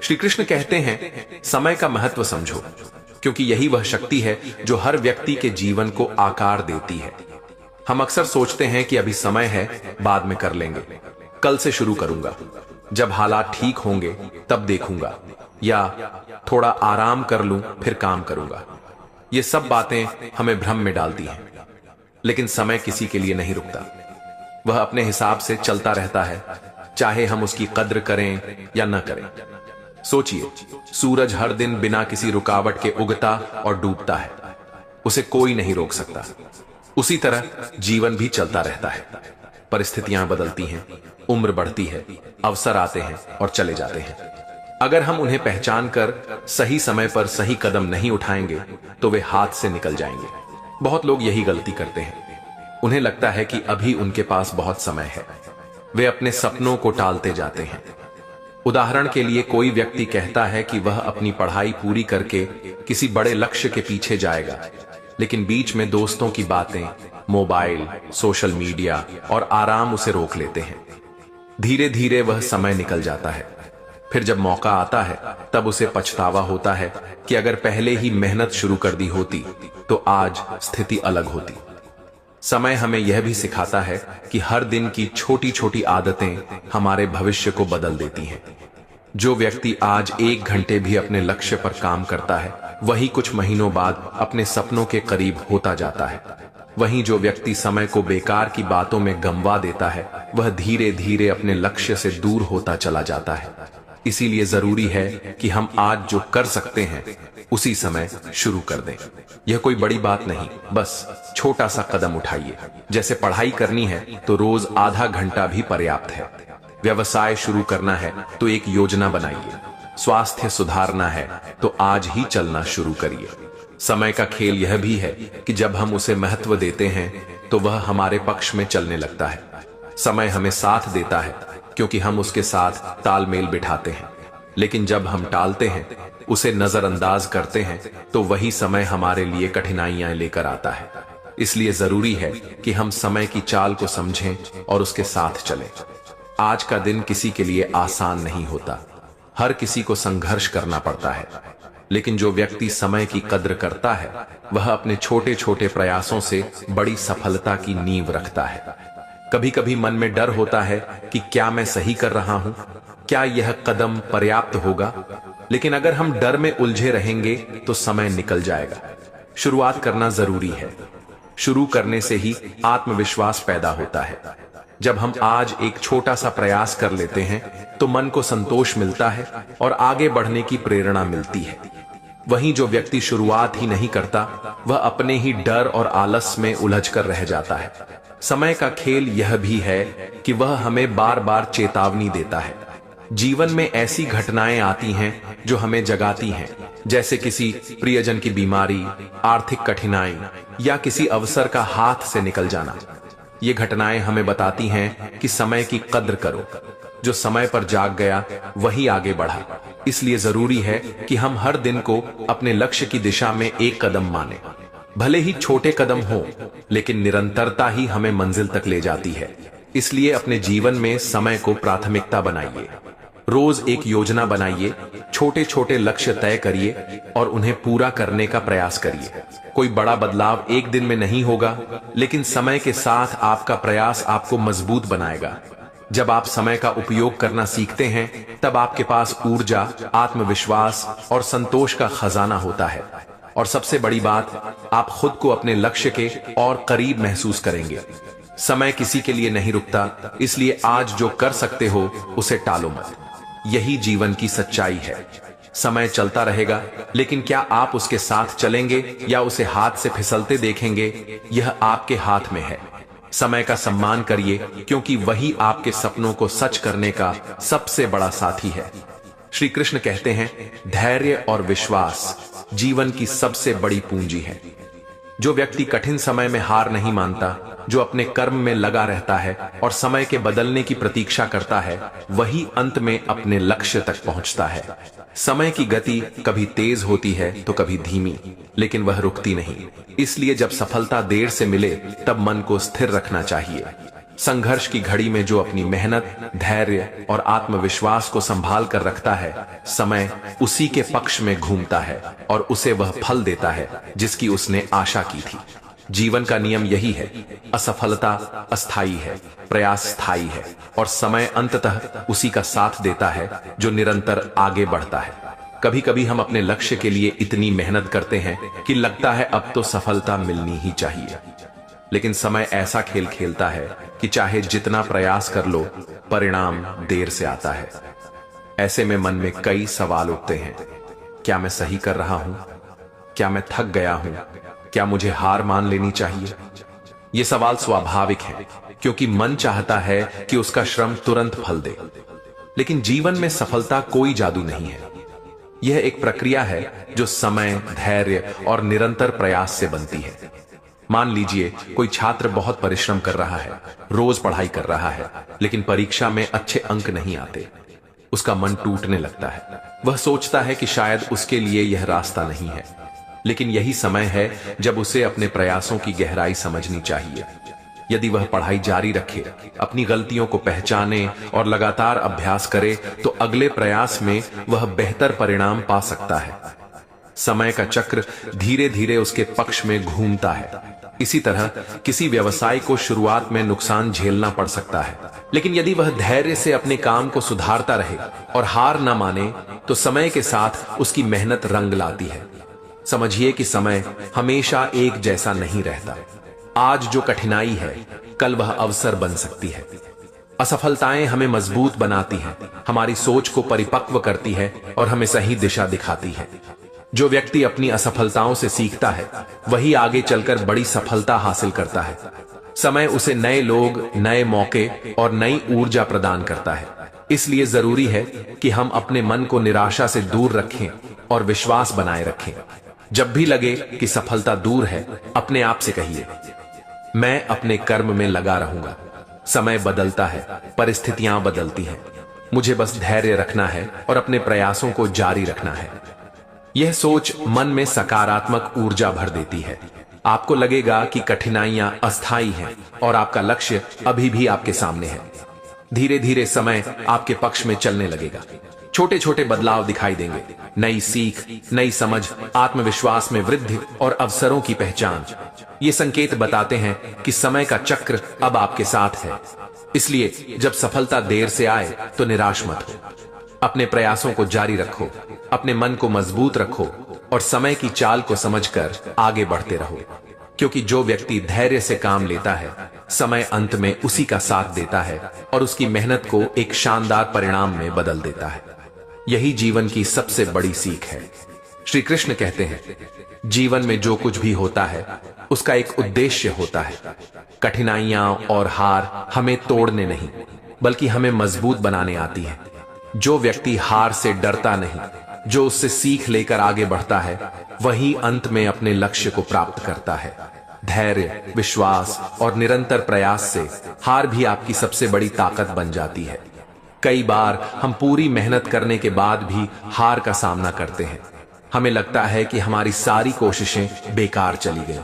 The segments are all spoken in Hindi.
श्री कृष्ण कहते हैं, समय का महत्व समझो, क्योंकि यही वह शक्ति है जो हर व्यक्ति के जीवन को आकार देती है। हम अक्सर सोचते हैं कि अभी समय है, बाद में कर लेंगे, कल से शुरू करूंगा, जब हालात ठीक होंगे तब देखूंगा, या थोड़ा आराम कर लूं फिर काम करूंगा। ये सब बातें हमें भ्रम में डालती हैं। लेकिन समय किसी के लिए नहीं रुकता, वह अपने हिसाब से चलता रहता है, चाहे हम उसकी कद्र करें या न करें। सोचिए, सूरज हर दिन बिना किसी रुकावट के उगता और डूबता है, उसे कोई नहीं रोक सकता। उसी तरह जीवन भी चलता रहता है। परिस्थितियां बदलती हैं, उम्र बढ़ती है, अवसर आते हैं और चले जाते हैं। अगर हम उन्हें पहचान कर सही समय पर सही कदम नहीं उठाएंगे तो वे हाथ से निकल जाएंगे। बहुत लोग यही गलती करते हैं। उन्हें लगता है कि अभी उनके पास बहुत समय है, वे अपने सपनों को टालते जाते हैं। उदाहरण के लिए, कोई व्यक्ति कहता है कि वह अपनी पढ़ाई पूरी करके किसी बड़े लक्ष्य के पीछे जाएगा, लेकिन बीच में दोस्तों की बातें, मोबाइल, सोशल मीडिया और आराम उसे रोक लेते हैं। धीरे धीरे वह समय निकल जाता है। फिर जब मौका आता है तब उसे पछतावा होता है कि अगर पहले ही मेहनत शुरू कर दी होती तो आज स्थिति अलग होती। समय हमें यह भी सिखाता है कि हर दिन की छोटी छोटी आदतें हमारे भविष्य को बदल देती हैं। जो व्यक्ति आज 1 घंटे भी अपने लक्ष्य पर काम करता है, वही कुछ महीनों बाद अपने सपनों के करीब होता जाता है। वहीं जो व्यक्ति समय को बेकार की बातों में गंवा देता है, वह धीरे धीरे अपने लक्ष्य से दूर होता चला जाता है। इसीलिए जरूरी है कि हम आज जो कर सकते हैं उसी समय शुरू कर दें। यह कोई बड़ी बात नहीं, बस छोटा सा कदम उठाइए। जैसे पढ़ाई करनी है तो रोज आधा घंटा भी पर्याप्त है। व्यवसाय शुरू करना है तो एक योजना बनाइए। स्वास्थ्य सुधारना है तो आज ही चलना शुरू करिए। समय का खेल यह भी है कि जब हम उसे महत्व देते हैं तो वह हमारे पक्ष में चलने लगता है। समय हमें साथ देता है क्योंकि हम उसके साथ तालमेल बिठाते हैं, लेकिन जब हम टालते हैं, उसे नजरअंदाज करते हैं, तो वही समय हमारे लिए कठिनाइयां लेकर आता है। इसलिए जरूरी है कि हम समय की चाल को समझें और उसके साथ चलें। आज का दिन किसी के लिए आसान नहीं होता, हर किसी को संघर्ष करना पड़ता है, लेकिन जो व्यक्ति समय की कद्र करता है, वह अपने छोटे छोटे प्रयासों से बड़ी सफलता की नींव रखता है। कभी कभी मन में डर होता है कि क्या मैं सही कर रहा हूं, क्या यह कदम पर्याप्त होगा, लेकिन अगर हम डर में उलझे रहेंगे तो समय निकल जाएगा। शुरुआत करना जरूरी है। शुरू करने से ही आत्मविश्वास पैदा होता है। जब हम आज एक छोटा सा प्रयास कर लेते हैं तो मन को संतोष मिलता है और आगे बढ़ने की प्रेरणा मिलती है। वहीं जो व्यक्ति शुरुआत ही नहीं करता, वह अपने ही डर और आलस में उलझ कर रह जाता है। समय का खेल यह भी है कि वह हमें बार बार चेतावनी देता है। जीवन में ऐसी घटनाएं आती हैं जो हमें जगाती हैं, जैसे किसी प्रियजन की बीमारी, आर्थिक कठिनाई या किसी अवसर का हाथ से निकल जाना। ये घटनाएं हमें बताती हैं कि समय की कद्र करो। जो समय पर जाग गया वही आगे बढ़ा। इसलिए जरूरी है कि हम हर दिन को अपने लक्ष्य की दिशा में एक कदम माने। भले ही छोटे कदम हो, लेकिन निरंतरता ही हमें मंजिल तक ले जाती है। इसलिए अपने जीवन में समय को प्राथमिकता बनाइए। रोज एक योजना बनाइए, छोटे छोटे लक्ष्य तय करिए और उन्हें पूरा करने का प्रयास करिए। कोई बड़ा बदलाव एक दिन में नहीं होगा, लेकिन समय के साथ आपका प्रयास आपको मजबूत बनाएगा। जब आप समय का उपयोग करना सीखते हैं, तब आपके पास ऊर्जा, आत्मविश्वास और संतोष का खजाना होता है। और सबसे बड़ी बात, आप खुद को अपने लक्ष्य के और करीब महसूस करेंगे। समय किसी के लिए नहीं रुकता, इसलिए आज जो कर सकते हो उसे टालो मत। यही जीवन की सच्चाई है। समय चलता रहेगा, लेकिन क्या आप उसके साथ चलेंगे या उसे हाथ से फिसलते देखेंगे, यह आपके हाथ में है। समय का सम्मान करिए, क्योंकि वही आपके सपनों को सच करने का सबसे बड़ा साथी है। श्री कृष्ण कहते हैं, धैर्य और विश्वास जीवन की सबसे बड़ी पूंजी है। जो व्यक्ति कठिन समय में हार नहीं मानता, जो अपने कर्म में लगा रहता है और समय के बदलने की प्रतीक्षा करता है, वही अंत में अपने लक्ष्य तक पहुंचता है। समय की गति कभी तेज होती है तो कभी धीमी, लेकिन वह रुकती नहीं। इसलिए जब सफलता देर से मिले, तब मन को स्थिर रखना चाहिए। संघर्ष की घड़ी में जो अपनी मेहनत, धैर्य और आत्मविश्वास को संभाल कर रखता है, समय उसी के पक्ष में घूमता है और उसे वह फल देता है जिसकी उसने आशा की थी। जीवन का नियम यही है, असफलता अस्थायी है, प्रयास स्थायी है और समय अंततः उसी का साथ देता है जो निरंतर आगे बढ़ता है। कभी कभी हम अपने लक्ष्य के लिए इतनी मेहनत करते हैं कि लगता है अब तो सफलता मिलनी ही चाहिए, लेकिन समय ऐसा खेल खेलता है कि चाहे जितना प्रयास कर लो, परिणाम देर से आता है। ऐसे में मन में कई सवाल उठते हैं। क्या मैं सही कर रहा हूं? क्या मैं थक गया हूं? क्या मुझे हार मान लेनी चाहिए? ये सवाल स्वाभाविक है, क्योंकि मन चाहता है कि उसका श्रम तुरंत फल दे। लेकिन जीवन में सफलता कोई जादू नहीं है। यह एक प्रक्रिया है जो समय, धैर्य और निरंतर प्रयास से बनती है। मान लीजिए कोई छात्र बहुत परिश्रम कर रहा है, रोज पढ़ाई कर रहा है, लेकिन परीक्षा में अच्छे अंक नहीं आते। उसका मन टूटने लगता है। वह सोचता है कि शायद उसके लिए यह रास्ता नहीं है। लेकिन यही समय है जब उसे अपने प्रयासों की गहराई समझनी चाहिए। यदि वह पढ़ाई जारी रखे, अपनी गलतियों को पहचाने और लगातार अभ्यास करे, तो अगले प्रयास में वह बेहतर परिणाम पा सकता है। समय का चक्र धीरे धीरे उसके पक्ष में घूमता है। इसी तरह किसी व्यवसाय को शुरुआत में नुकसान झेलना पड़ सकता है, लेकिन यदि वह धैर्य से अपने काम को सुधारता रहे और हार न माने, तो समय के साथ उसकी मेहनत रंग लाती है। समझिए कि समय हमेशा एक जैसा नहीं रहता। आज जो कठिनाई है, कल वह अवसर बन सकती है। असफलताएं हमें मजबूत बनाती हैं, हमारी सोच को परिपक्व करती है और हमें सही दिशा दिखाती है। जो व्यक्ति अपनी असफलताओं से सीखता है, वही आगे चलकर बड़ी सफलता हासिल करता है। समय उसे नए लोग, नए मौके और नई ऊर्जा प्रदान करता है। इसलिए जरूरी है कि हम अपने मन को निराशा से दूर रखें और विश्वास बनाए रखें। जब भी लगे कि सफलता दूर है, अपने आप से कहिए, मैं अपने कर्म में लगा रहूंगा। समय बदलता है, परिस्थितियां बदलती हैं, मुझे बस धैर्य रखना है और अपने प्रयासों को जारी रखना है। यह सोच मन में सकारात्मक ऊर्जा भर देती है। आपको लगेगा कि कठिनाइयां अस्थायी हैं और आपका लक्ष्य अभी भी आपके सामने है। धीरे धीरे समय आपके पक्ष में चलने लगेगा। छोटे छोटे बदलाव दिखाई देंगे, नई सीख, नई समझ, आत्मविश्वास में वृद्धि और अवसरों की पहचान। ये संकेत बताते हैं कि समय का चक्र अब आपके साथ है। इसलिए जब सफलता देर से आए तो निराश मत हो। अपने प्रयासों को जारी रखो, अपने मन को मजबूत रखो और समय की चाल को समझकर आगे बढ़ते रहो। क्योंकि जो व्यक्ति धैर्य से काम लेता है, समय अंत में उसी का साथ देता है और उसकी मेहनत को एक शानदार परिणाम में बदल देता है। यही जीवन की सबसे बड़ी सीख है। श्री कृष्ण कहते हैं, जीवन में जो कुछ भी होता है उसका एक उद्देश्य होता है। कठिनाइयां और हार हमें तोड़ने नहीं, बल्कि हमें मजबूत बनाने आती है। जो व्यक्ति हार से डरता नहीं, जो उससे सीख लेकर आगे बढ़ता है, वही अंत में अपने लक्ष्य को प्राप्त करता है। धैर्य, विश्वास और निरंतर प्रयास से हार भी आपकी सबसे बड़ी ताकत बन जाती है। कई बार हम पूरी मेहनत करने के बाद भी हार का सामना करते हैं। हमें लगता है कि हमारी सारी कोशिशें बेकार चली गई।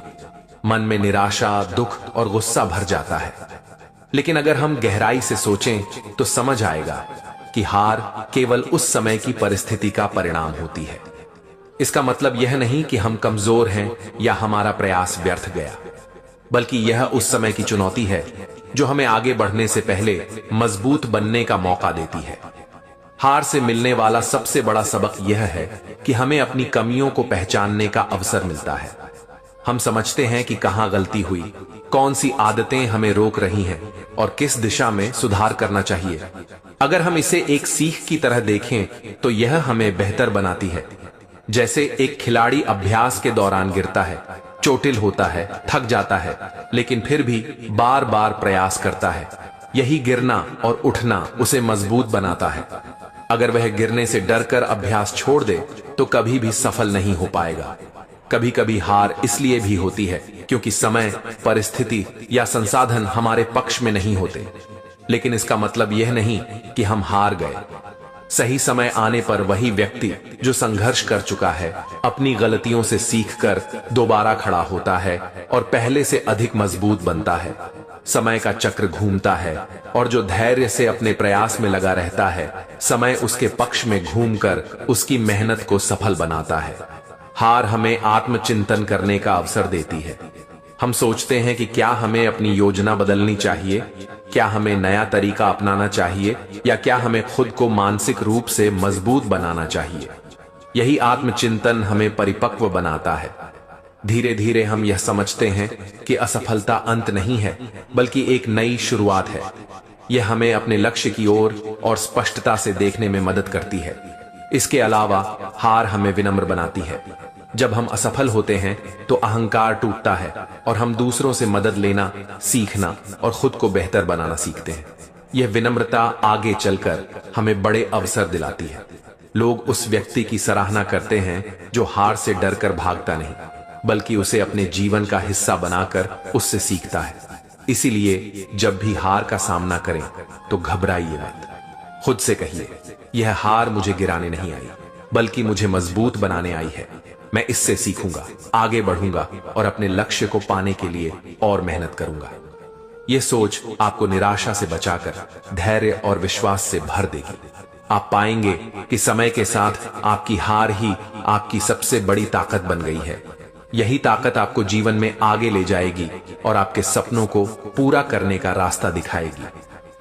मन में निराशा, दुख और गुस्सा भर जाता है। लेकिन अगर हम गहराई से सोचें तो समझ आएगा कि हार केवल उस समय की परिस्थिति का परिणाम होती है। इसका मतलब यह नहीं कि हम कमजोर हैं या हमारा प्रयास व्यर्थ गया, बल्कि यह उस समय की चुनौती है जो हमें आगे बढ़ने से पहले मजबूत बनने का मौका देती है। हार से मिलने वाला सबसे बड़ा सबक यह है कि हमें अपनी कमियों को पहचानने का अवसर मिलता है। हम समझते हैं कि कहां गलती हुई, कौन सी आदतें हमें रोक रही हैं और किस दिशा में सुधार करना चाहिए। अगर हम इसे एक सीख की तरह देखें तो यह हमें बेहतर बनाती है। जैसे एक खिलाड़ी अभ्यास के दौरान गिरता है, चोटिल होता है, थक जाता है, लेकिन फिर भी बार बार प्रयास करता है। यही गिरना और उठना उसे मजबूत बनाता है। अगर वह गिरने से डरकर अभ्यास छोड़ दे तो कभी भी सफल नहीं हो पाएगा। कभी कभी हार इसलिए भी होती है क्योंकि समय, परिस्थिति या संसाधन हमारे पक्ष में नहीं होते। लेकिन इसका मतलब यह नहीं कि हम हार गए। सही समय आने पर वही व्यक्ति जो संघर्ष कर चुका है, अपनी गलतियों से सीखकर दोबारा खड़ा होता है और पहले से अधिक मजबूत बनता है। समय का चक्र घूमता है और जो धैर्य से अपने प्रयास में लगा रहता है, समय उसके पक्ष में घूमकर उसकी मेहनत को सफल बनाता है। हार हमें आत्मचिंतन करने का अवसर देती है। हम सोचते हैं कि क्या हमें अपनी योजना बदलनी चाहिए, क्या हमें नया तरीका अपनाना चाहिए, या क्या हमें खुद को मानसिक रूप से मजबूत बनाना चाहिए। यही आत्मचिंतन हमें परिपक्व बनाता है। धीरे धीरे हम यह समझते हैं कि असफलता अंत नहीं है, बल्कि एक नई शुरुआत है। यह हमें अपने लक्ष्य की ओर और स्पष्टता से देखने में मदद करती है। इसके अलावा हार हमें विनम्र बनाती है। जब हम असफल होते हैं तो अहंकार टूटता है और हम दूसरों से मदद लेना, सीखना और खुद को बेहतर बनाना सीखते हैं। यह विनम्रता आगे चलकर हमें बड़े अवसर दिलाती है। लोग उस व्यक्ति की सराहना करते हैं जो हार से डरकर भागता नहीं, बल्कि उसे अपने जीवन का हिस्सा बनाकर उससे सीखता है। इसीलिए जब भी हार का सामना करें तो घबराइए मत। खुद से कहिए, यह हार मुझे गिराने नहीं आई, बल्कि मुझे मजबूत बनाने आई है। मैं इससे सीखूंगा, आगे बढ़ूंगा और अपने लक्ष्य को पाने के लिए और मेहनत करूंगा। यह सोच आपको निराशा से बचाकर धैर्य और विश्वास से भर देगी। आप पाएंगे कि समय के साथ आपकी हार ही आपकी सबसे बड़ी ताकत बन गई है। यही ताकत आपको जीवन में आगे ले जाएगी और आपके सपनों को पूरा करने का रास्ता दिखाएगी।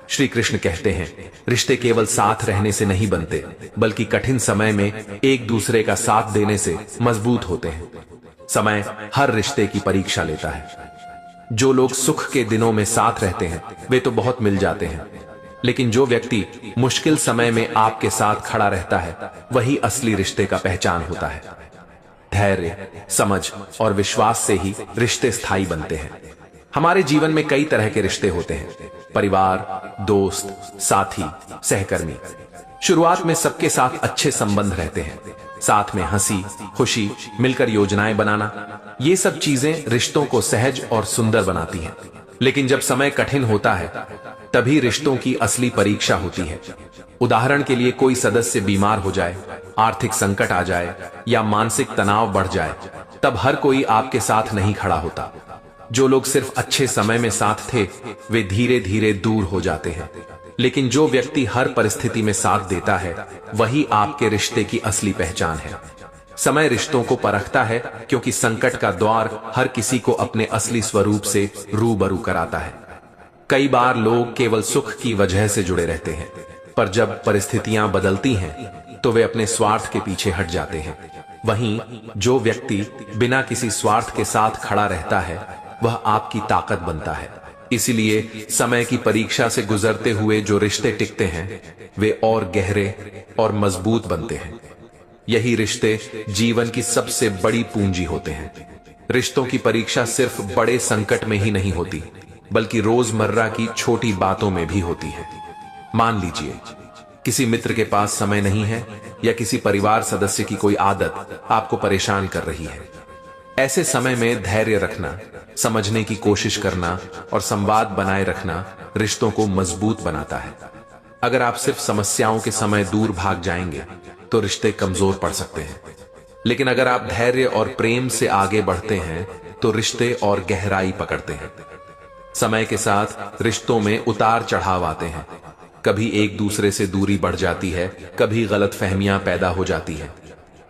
श्री कृष्ण कहते हैं, रिश्ते केवल साथ रहने से नहीं बनते, बल्कि कठिन समय में एक दूसरे का साथ देने से मजबूत होते हैं। समय हर रिश्ते की परीक्षा लेता है। जो लोग सुख के दिनों में साथ रहते हैं वे तो बहुत मिल जाते हैं, लेकिन जो व्यक्ति मुश्किल समय में आपके साथ खड़ा रहता है वही असली रिश्ते का पहचान होता है। धैर्य, समझ और विश्वास से ही रिश्ते स्थायी बनते हैं। हमारे जीवन में कई तरह के रिश्ते होते हैं, परिवार, दोस्त, साथी, सहकर्मी। शुरुआत में सबके साथ अच्छे संबंध रहते हैं, साथ में हंसी खुशी, मिलकर योजनाएं बनाना, ये सब चीजें रिश्तों को सहज और सुंदर बनाती हैं। लेकिन जब समय कठिन होता है तभी रिश्तों की असली परीक्षा होती है। उदाहरण के लिए कोई सदस्य बीमार हो जाए, आर्थिक संकट आ जाए या मानसिक तनाव बढ़ जाए, तब हर कोई आपके साथ नहीं खड़ा होता। जो लोग सिर्फ अच्छे समय में साथ थे वे धीरे धीरे दूर हो जाते हैं, लेकिन जो व्यक्ति हर परिस्थिति में साथ देता है वही आपके रिश्ते की असली पहचान है। समय रिश्तों को परखता है, क्योंकि संकट का द्वार हर किसी को अपने असली स्वरूप से रूबरू कराता है। कई बार लोग केवल सुख की वजह से जुड़े रहते हैं, पर जब परिस्थितियां बदलती हैं तो वे अपने स्वार्थ के पीछे हट जाते हैं। वहीं जो व्यक्ति बिना किसी स्वार्थ के साथ खड़ा रहता है वह आपकी ताकत बनता है। इसीलिए समय की परीक्षा से गुजरते हुए जो रिश्ते टिकते हैं वे और गहरे और मजबूत बनते हैं। यही रिश्ते जीवन की सबसे बड़ी पूंजी होते हैं। रिश्तों की परीक्षा सिर्फ बड़े संकट में ही नहीं होती, बल्कि रोजमर्रा की छोटी बातों में भी होती है। मान लीजिए किसी मित्र के पास समय नहीं है या किसी परिवार सदस्य की कोई आदत आपको परेशान कर रही है। ऐसे समय में धैर्य रखना, समझने की कोशिश करना और संवाद बनाए रखना रिश्तों को मजबूत बनाता है। अगर आप सिर्फ समस्याओं के समय दूर भाग जाएंगे तो रिश्ते कमजोर पड़ सकते हैं, लेकिन अगर आप धैर्य और प्रेम से आगे बढ़ते हैं तो रिश्ते और गहराई पकड़ते हैं। समय के साथ रिश्तों में उतार चढ़ाव आते हैं। कभी एक दूसरे से दूरी बढ़ जाती है, कभी गलतफहमियां पैदा हो जाती हैं।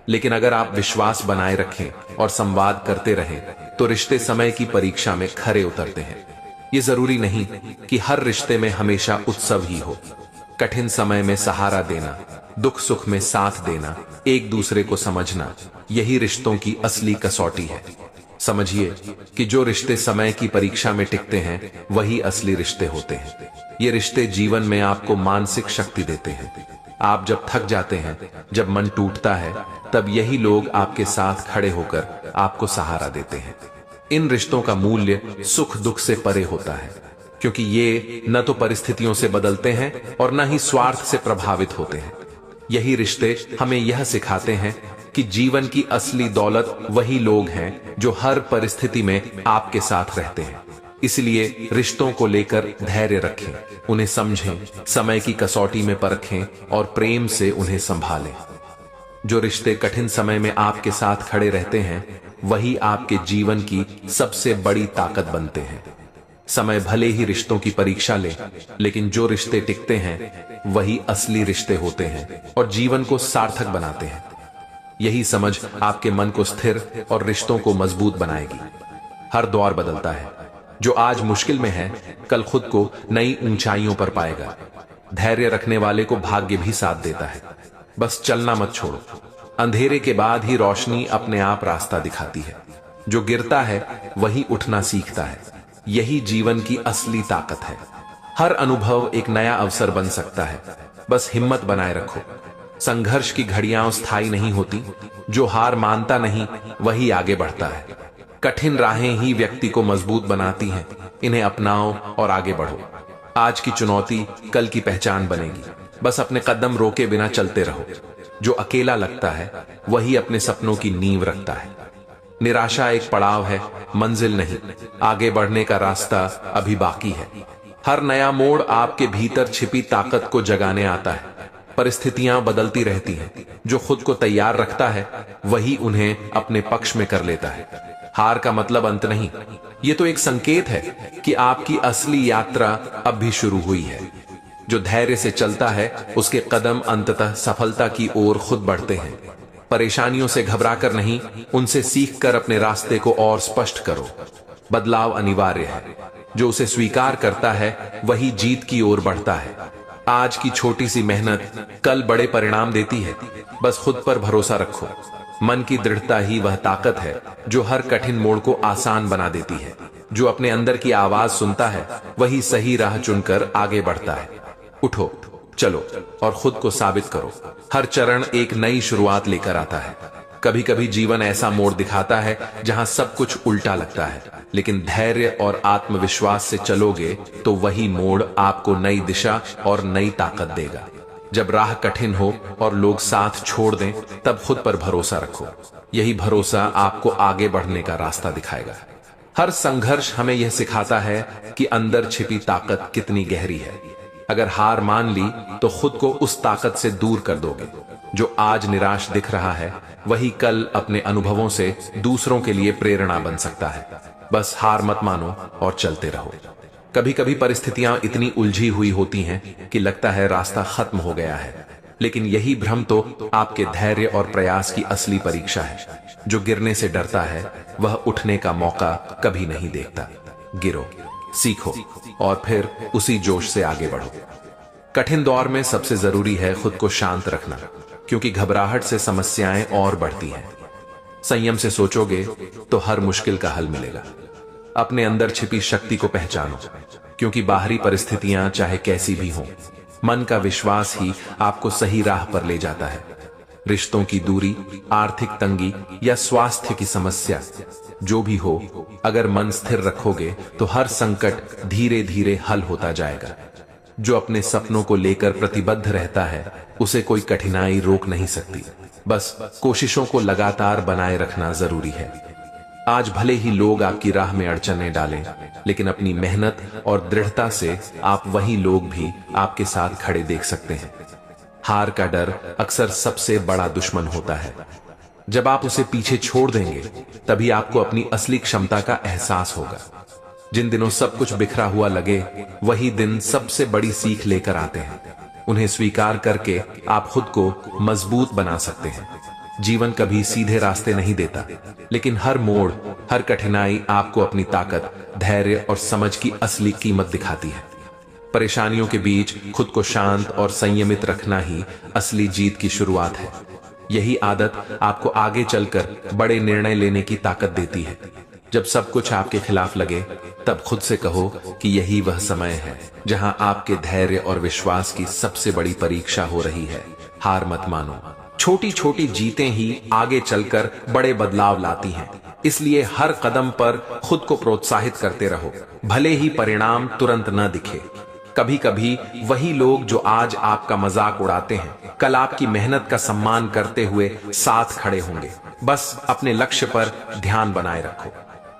लेकिन अगर आप विश्वास बनाए रखें और संवाद करते रहें तो रिश्ते समय की परीक्षा में खरे उतरते हैं। ये जरूरी नहीं कि हर रिश्ते में हमेशा उत्सव ही हो। कठिन समय में सहारा देना, दुख सुख में साथ देना, एक दूसरे को समझना, यही रिश्तों की असली कसौटी है। समझिए कि जो रिश्ते समय की परीक्षा में टिकते हैं वही असली रिश्ते होते हैं। ये रिश्ते जीवन में आपको मानसिक शक्ति देते हैं। आप जब थक जाते हैं, जब मन टूटता है, तब यही लोग आपके साथ खड़े होकर आपको सहारा देते हैं। इन रिश्तों का मूल्य सुख दुख से परे होता है, क्योंकि ये न तो परिस्थितियों से बदलते हैं और न ही स्वार्थ से प्रभावित होते हैं। यही रिश्ते हमें यह सिखाते हैं कि जीवन की असली दौलत वही लोग हैं जो हर परिस्थिति में आपके साथ रहते हैं। इसलिए रिश्तों को लेकर धैर्य रखें, उन्हें समझें, समय की कसौटी में परखें और प्रेम से उन्हें संभालें। जो रिश्ते कठिन समय में आपके साथ खड़े रहते हैं वही आपके जीवन की सबसे बड़ी ताकत बनते हैं। समय भले ही रिश्तों की परीक्षा ले, लेकिन जो रिश्ते टिकते हैं वही असली रिश्ते होते हैं और जीवन को सार्थक बनाते हैं। यही समझ आपके मन को स्थिर और रिश्तों को मजबूत बनाएगी। हर दौर बदलता है। जो आज मुश्किल में है, कल खुद को नई ऊंचाइयों पर पाएगा। धैर्य रखने वाले को भाग्य भी साथ देता है। बस चलना मत छोड़ो। अंधेरे के बाद ही रोशनी अपने आप रास्ता दिखाती है। जो गिरता है वही उठना सीखता है। यही जीवन की असली ताकत है। हर अनुभव एक नया अवसर बन सकता है। बस हिम्मत बनाए रखो। संघर्ष की घड़ियां स्थायी नहीं होती। जो हार मानता नहीं वही आगे बढ़ता है। कठिन राहें ही व्यक्ति को मजबूत बनाती हैं। इन्हें अपनाओ और आगे बढ़ो। आज की चुनौती कल की पहचान बनेगी। बस अपने कदम रोके बिना चलते रहो। जो अकेला लगता है वही अपने सपनों की नींव रखता है। निराशा एक पड़ाव है, मंजिल नहीं। आगे बढ़ने का रास्ता अभी बाकी है। हर नया मोड़ आपके भीतर छिपी ताकत को जगाने आता है। परिस्थितियां बदलती रहती हैं। जो खुद को तैयार रखता है वही उन्हें अपने पक्ष में कर लेता है। हार का मतलब अंत नहीं, ये तो एक संकेत है कि आपकी असली यात्रा अब भी शुरू हुई है। जो धैर्य से चलता है उसके कदम अंततः सफलता की ओर खुद बढ़ते हैं। परेशानियों से घबराकर नहीं, उनसे सीखकर अपने रास्ते को और स्पष्ट करो। बदलाव अनिवार्य है। जो उसे स्वीकार करता है वही जीत की ओर बढ़ता है। आज की छोटी सी मेहनत कल बड़े परिणाम देती है। बस खुद पर भरोसा रखो। मन की दृढ़ता ही वह ताकत है जो हर कठिन मोड़ को आसान बना देती है। जो अपने अंदर की आवाज सुनता है वही सही राह चुनकर आगे बढ़ता है। उठो, चलो और खुद को साबित करो। हर चरण एक नई शुरुआत लेकर आता है। कभी कभी जीवन ऐसा मोड़ दिखाता है जहां सब कुछ उल्टा लगता है, लेकिन धैर्य और आत्मविश्वास से चलोगे तो वही मोड़ आपको नई दिशा और नई ताकत देगा। जब राह कठिन हो और लोग साथ छोड़ दें, तब खुद पर भरोसा रखो। यही भरोसा आपको आगे बढ़ने का रास्ता दिखाएगा। हर संघर्ष हमें यह सिखाता है कि अंदर छिपी ताकत कितनी गहरी है। अगर हार मान ली तो खुद को उस ताकत से दूर कर दोगे। जो आज निराश दिख रहा है वही कल अपने अनुभवों से दूसरों के लिए प्रेरणा बन सकता है। बस हार मत मानो और चलते रहो। कभी कभी परिस्थितियां इतनी उलझी हुई होती हैं कि लगता है रास्ता खत्म हो गया है, लेकिन यही भ्रम तो आपके धैर्य और प्रयास की असली परीक्षा है। जो गिरने से डरता है वह उठने का मौका कभी नहीं देखता। गिरो, सीखो और फिर उसी जोश से आगे बढ़ो। कठिन दौर में सबसे जरूरी है खुद को शांत रखना, क्योंकि घबराहट से समस्याएं और बढ़ती हैं। संयम से सोचोगे तो हर मुश्किल का हल मिलेगा। अपने अंदर छिपी शक्ति को पहचानो, क्योंकि बाहरी परिस्थितियां चाहे कैसी भी हों, मन का विश्वास ही आपको सही राह पर ले जाता है। रिश्तों की दूरी, आर्थिक तंगी या स्वास्थ्य की समस्या जो भी हो, अगर मन स्थिर रखोगे तो हर संकट धीरे धीरे हल होता जाएगा। जो अपने सपनों को लेकर प्रतिबद्ध रहता है उसे कोई कठिनाई रोक नहीं सकती। बस कोशिशों को लगातार बनाए रखना जरूरी है। आज भले ही लोग आपकी राह में अड़चनें डालें, लेकिन अपनी मेहनत और दृढ़ता से आप वही लोग भी आपके साथ खड़े देख सकते हैं। हार का डर अक्सर सबसे बड़ा दुश्मन होता है। जब आप उसे पीछे छोड़ देंगे तभी आपको अपनी असली क्षमता का एहसास होगा। जिन दिनों सब कुछ बिखरा हुआ लगे वही दिन सबसे बड़ी सीख लेकर आते हैं। उन्हें स्वीकार करके आप खुद को मजबूत बना सकते हैं। जीवन कभी सीधे रास्ते नहीं देता, लेकिन हर मोड़, हर कठिनाई आपको अपनी ताकत, धैर्य और समझ की असली कीमत दिखाती है। परेशानियों के बीच खुद को शांत और संयमित रखना ही असली जीत की शुरुआत है। यही आदत आपको आगे चलकर बड़े निर्णय लेने की ताकत देती है। जब सब कुछ आपके खिलाफ लगे तब खुद से कहो कि यही वह समय है जहां आपके धैर्य और विश्वास की सबसे बड़ी परीक्षा हो रही है। हार मत मानो। छोटी छोटी जीतें ही आगे चलकर बड़े बदलाव लाती हैं। इसलिए हर कदम पर खुद को प्रोत्साहित करते रहो, भले ही परिणाम तुरंत न दिखे। कभी कभी वही लोग जो आज आपका मजाक उड़ाते हैं कल आपकी मेहनत का सम्मान करते हुए साथ खड़े होंगे। बस अपने लक्ष्य पर ध्यान बनाए रखो।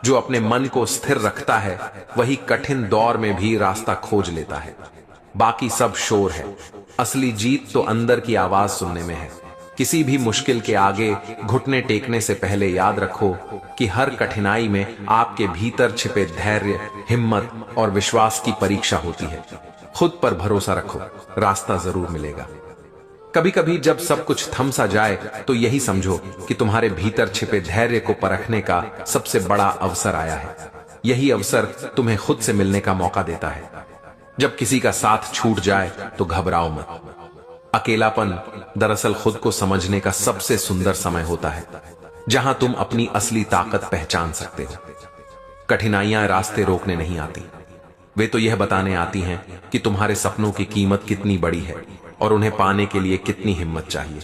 जो अपने मन को स्थिर रखता है वही कठिन दौर में भी रास्ता खोज लेता है। बाकी सब शोर है। असली जीत तो अंदर की आवाज सुनने में है किसी भी मुश्किल के आगे घुटने टेकने से पहले याद रखो कि हर कठिनाई में आपके भीतर छिपे धैर्य, हिम्मत और विश्वास की परीक्षा होती है। खुद पर भरोसा रखो, रास्ता जरूर मिलेगा। कभी कभी जब सब कुछ थम सा जाए तो यही समझो कि तुम्हारे भीतर छिपे धैर्य को परखने का सबसे बड़ा अवसर आया है। यही अवसर तुम्हें खुद से मिलने का मौका देता है। जब किसी का साथ छूट जाए तो घबराओ मत। अकेलापन दरअसल खुद को समझने का सबसे सुंदर समय होता है, जहां तुम अपनी असली ताकत पहचान सकते हो। कठिनाइयां रास्ते रोकने नहीं आती, वे तो यह बताने आती हैं कि तुम्हारे सपनों की कीमत कितनी बड़ी है और उन्हें पाने के लिए कितनी हिम्मत चाहिए।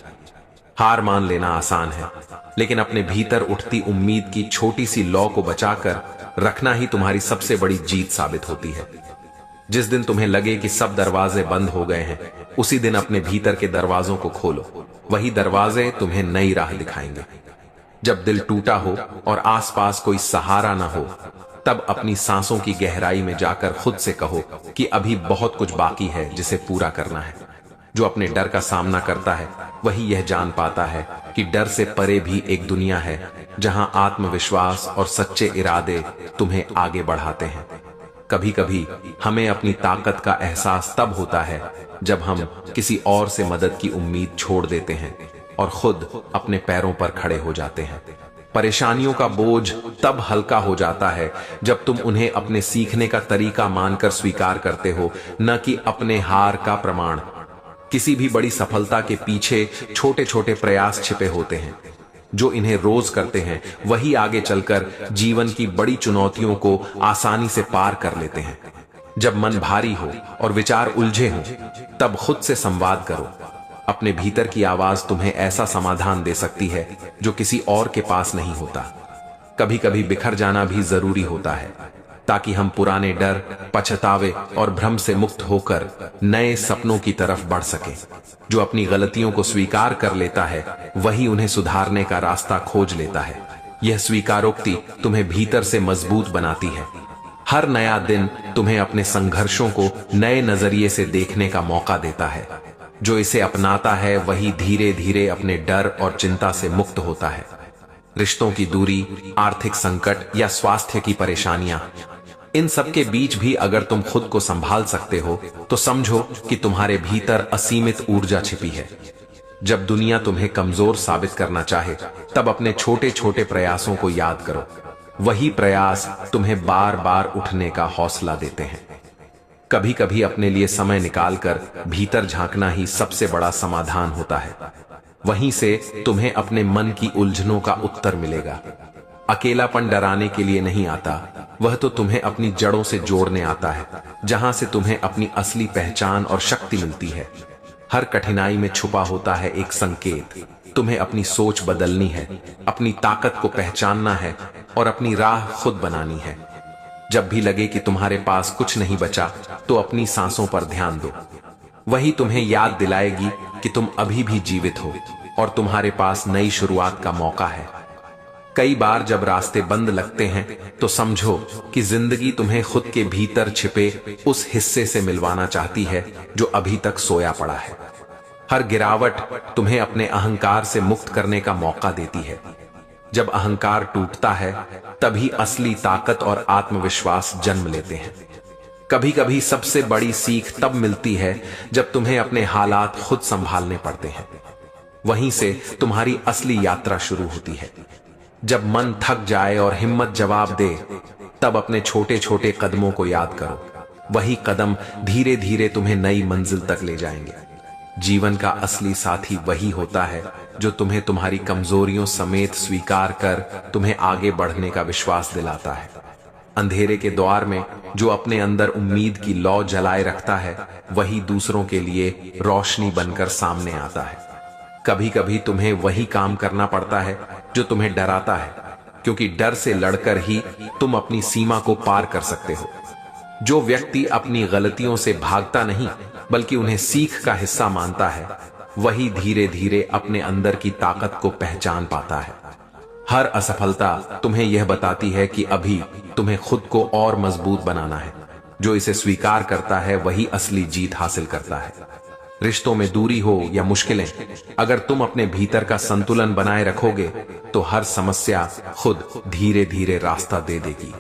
हार मान लेना आसान है, लेकिन अपने भीतर उठती उम्मीद की छोटी सी लौ को बचाकर रखना ही तुम्हारी सबसे बड़ी जीत साबित होती है। जिस दिन तुम्हें लगे कि सब दरवाजे बंद हो गए हैं, उसी दिन अपने भीतर के दरवाजों को खोलो। वही दरवाजे तुम्हें नई राह दिखाएंगे। जब दिल टूटा हो और आसपास कोई सहारा ना हो, तब अपनी सांसों की गहराई में जाकर खुद से कहो कि अभी बहुत कुछ बाकी है जिसे पूरा करना है। जो अपने डर का सामना करता है वही यह जान पाता है कि डर से परे भी एक दुनिया है जहां आत्मविश्वास और सच्चे इरादे तुम्हें आगे बढ़ाते हैं। कभी कभी हमें अपनी ताकत का एहसास तब होता है जब हम किसी और से मदद की उम्मीद छोड़ देते हैं और खुद अपने पैरों पर खड़े हो जाते हैं। परेशानियों का बोझ तब हल्का हो जाता है जब तुम उन्हें अपने सीखने का तरीका मानकर स्वीकार करते हो, न कि अपने हार का प्रमाण। किसी भी बड़ी सफलता के पीछे छोटे छोटे प्रयास छिपे होते हैं। जो इन्हें रोज करते हैं वही आगे चलकर जीवन की बड़ी चुनौतियों को आसानी से पार कर लेते हैं। जब मन भारी हो और विचार उलझे हों, तब खुद से संवाद करो। अपने भीतर की आवाज तुम्हें ऐसा समाधान दे सकती है जो किसी और के पास नहीं होता। कभी कभी बिखर जाना भी जरूरी होता है, ताकि हम पुराने डर, पछतावे और भ्रम से मुक्त होकर नए सपनों की तरफ बढ़ सके। जो अपनी गलतियों को स्वीकार कर लेता है वही उन्हें सुधारने का रास्ता खोज लेता है। यह स्वीकारोक्ति तुम्हें भीतर से मजबूत बनाती है। हर नया दिन तुम्हें अपने संघर्षों को नए नजरिए से देखने का मौका देता है। जो इसे अपनाता है वही धीरे धीरे अपने डर और चिंता से मुक्त होता है। रिश्तों की दूरी, आर्थिक संकट या स्वास्थ्य की परेशानियां, इन सब के बीच भी अगर तुम खुद को संभाल सकते हो तो समझो कि तुम्हारे भीतर असीमित ऊर्जा छिपी है। जब दुनिया तुम्हें कमजोर साबित करना चाहे, तब अपने छोटे छोटे प्रयासों को याद करो। वही प्रयास तुम्हें बार बार उठने का हौसला देते हैं। कभी कभी अपने लिए समय निकालकर भीतर झांकना ही सबसे बड़ा समाधान होता है। वहीं से तुम्हें अपने मन की उलझनों का उत्तर मिलेगा। अकेलापन डराने के लिए नहीं आता, वह तो तुम्हें अपनी जड़ों से जोड़ने आता है, जहां से तुम्हें अपनी असली पहचान और शक्ति मिलती है। हर कठिनाई में छुपा होता है एक संकेत। तुम्हें अपनी सोच बदलनी है, अपनी ताकत को पहचानना है और अपनी राह खुद बनानी है। जब भी लगे कि तुम्हारे पास कुछ नहीं बचा, तो अपनी सांसों पर ध्यान दो। वही तुम्हें याद दिलाएगी कि तुम अभी भी जीवित हो और तुम्हारे पास नई शुरुआत का मौका है। कई बार जब रास्ते बंद लगते हैं तो समझो कि जिंदगी तुम्हें खुद के भीतर छिपे उस हिस्से से मिलवाना चाहती है जो अभी तक सोया पड़ा है। हर गिरावट तुम्हें अपने अहंकार से मुक्त करने का मौका देती है। जब अहंकार टूटता है तभी असली ताकत और आत्मविश्वास जन्म लेते हैं। कभी कभी सबसे बड़ी सीख तब मिलती है जब तुम्हें अपने हालात खुद संभालने पड़ते हैं। वहीं से तुम्हारी असली यात्रा शुरू होती है। जब मन थक जाए और हिम्मत जवाब दे, तब अपने छोटे छोटे कदमों को याद करो। वही कदम धीरे धीरे तुम्हें नई मंजिल तक ले जाएंगे। जीवन का असली साथी वही होता है जो तुम्हें तुम्हारी कमजोरियों समेत स्वीकार कर तुम्हें आगे बढ़ने का विश्वास दिलाता है। अंधेरे के द्वार में जो अपने अंदर उम्मीद की लौ जलाए रखता है, वही दूसरों के लिए रोशनी बनकर सामने आता है। कभी कभी तुम्हें वही काम करना पड़ता है जो तुम्हें डराता है, क्योंकि डर से लड़कर ही तुम अपनी सीमा को पार कर सकते हो। जो व्यक्ति अपनी गलतियों से भागता नहीं बल्कि उन्हें सीख का हिस्सा मानता है, वही धीरे धीरे अपने अंदर की ताकत को पहचान पाता है। हर असफलता तुम्हें यह बताती है कि अभी तुम्हें खुद को और मजबूत बनाना है। जो इसे स्वीकार करता है वही असली जीत हासिल करता है। रिश्तों में दूरी हो या मुश्किलें, अगर तुम अपने भीतर का संतुलन बनाए रखोगे तो हर समस्या खुद धीरे धीरे रास्ता दे देगी।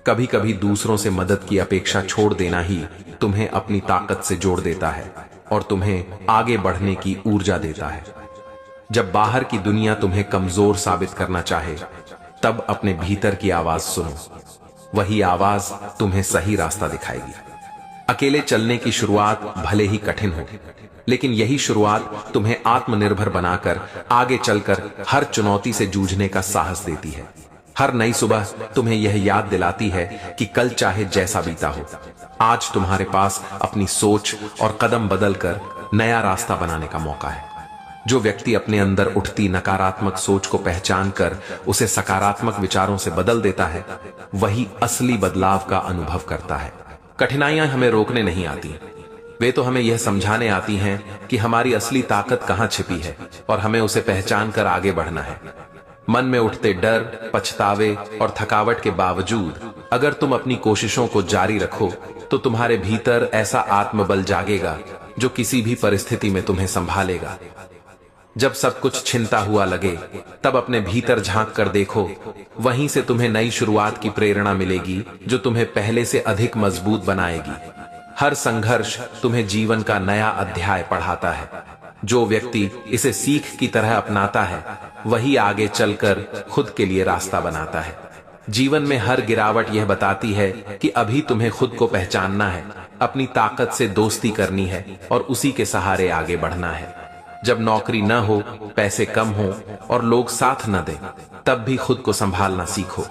कभी कभी दूसरों से मदद की अपेक्षा छोड़ देना ही तुम्हें अपनी ताकत से जोड़ देता है और तुम्हें आगे बढ़ने की ऊर्जा देता है। जब बाहर की दुनिया तुम्हें कमजोर साबित करना चाहे, तब अपने भीतर की आवाज सुनो। वही आवाज तुम्हें सही रास्ता दिखाएगी। अकेले चलने की शुरुआत भले ही कठिन हो, लेकिन यही शुरुआत तुम्हें आत्मनिर्भर बनाकर आगे चलकर हर चुनौती से जूझने का साहस देती है। हर नई सुबह तुम्हें यह याद दिलाती है कि कल चाहे जैसा बीता हो, आज तुम्हारे पास अपनी सोच और कदम बदलकर नया रास्ता बनाने का मौका है। जो व्यक्ति अपने अंदर उठती नकारात्मक सोच को पहचान कर उसे सकारात्मक विचारों से बदल देता है, वही असली बदलाव का अनुभव करता है। कठिनाइयां हमें रोकने नहीं आती, वे तो हमें यह समझाने आती हैं कि हमारी असली ताकत कहां छिपी है और हमें उसे पहचान कर आगे बढ़ना है। मन में उठते डर, पछतावे और थकावट के बावजूद अगर तुम अपनी कोशिशों को जारी रखो तो तुम्हारे भीतर ऐसा आत्मबल जागेगा जो किसी भी परिस्थिति में तुम्हें संभालेगा। जब सब कुछ छिनता हुआ लगे, तब अपने भीतर झांक कर देखो, वहीं से तुम्हें नई शुरुआत की प्रेरणा मिलेगी जो तुम्हें पहले से अधिक मजबूत बनाएगी। हर संघर्ष तुम्हें जीवन का नया अध्याय पढ़ाता है। जो व्यक्ति इसे सीख की तरह अपनाता है, वही आगे चलकर खुद के लिए रास्ता बनाता है। जीवन में हर गिरावट यह बताती है कि अभी तुम्हें खुद को पहचानना है, अपनी ताकत से दोस्ती करनी है और उसी के सहारे आगे बढ़ना है। जब नौकरी न हो, पैसे कम हो और लोग साथ न दें, तब भी खुद को संभालना सीखो।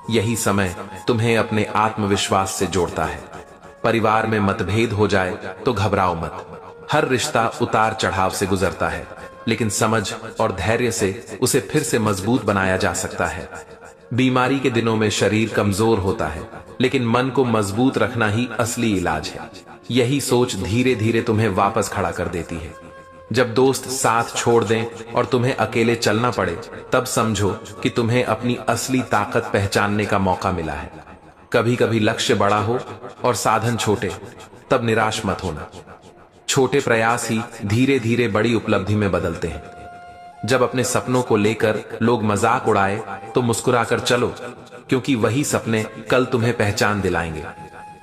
यही समय तुम्हें अपने आत्मविश्वास से जोड़ता है। परिवार में मतभेद हो जाए तो घबराओ मत। हर रिश्ता उतार चढ़ाव से गुजरता है, लेकिन समझ और धैर्य से उसे फिर से मजबूत बनाया जा सकता है। बीमारी के दिनों में शरीर कमजोर होता है, लेकिन मन को मजबूत रखना ही असली इलाज है। यही सोच धीरे धीरे तुम्हें वापस खड़ा कर देती है। जब दोस्त साथ छोड़ दें और तुम्हें अकेले चलना पड़े, तब समझो कि तुम्हें अपनी असली ताकत पहचानने का मौका मिला है। कभी कभी लक्ष्य बड़ा हो और साधन छोटे, तब निराश मत होना। छोटे प्रयास ही धीरे धीरे बड़ी उपलब्धि में बदलते हैं। जब अपने सपनों को लेकर लोग मजाक उड़ाए तो मुस्कुराकर चलो, क्योंकि वही सपने कल तुम्हें पहचान दिलाएंगे।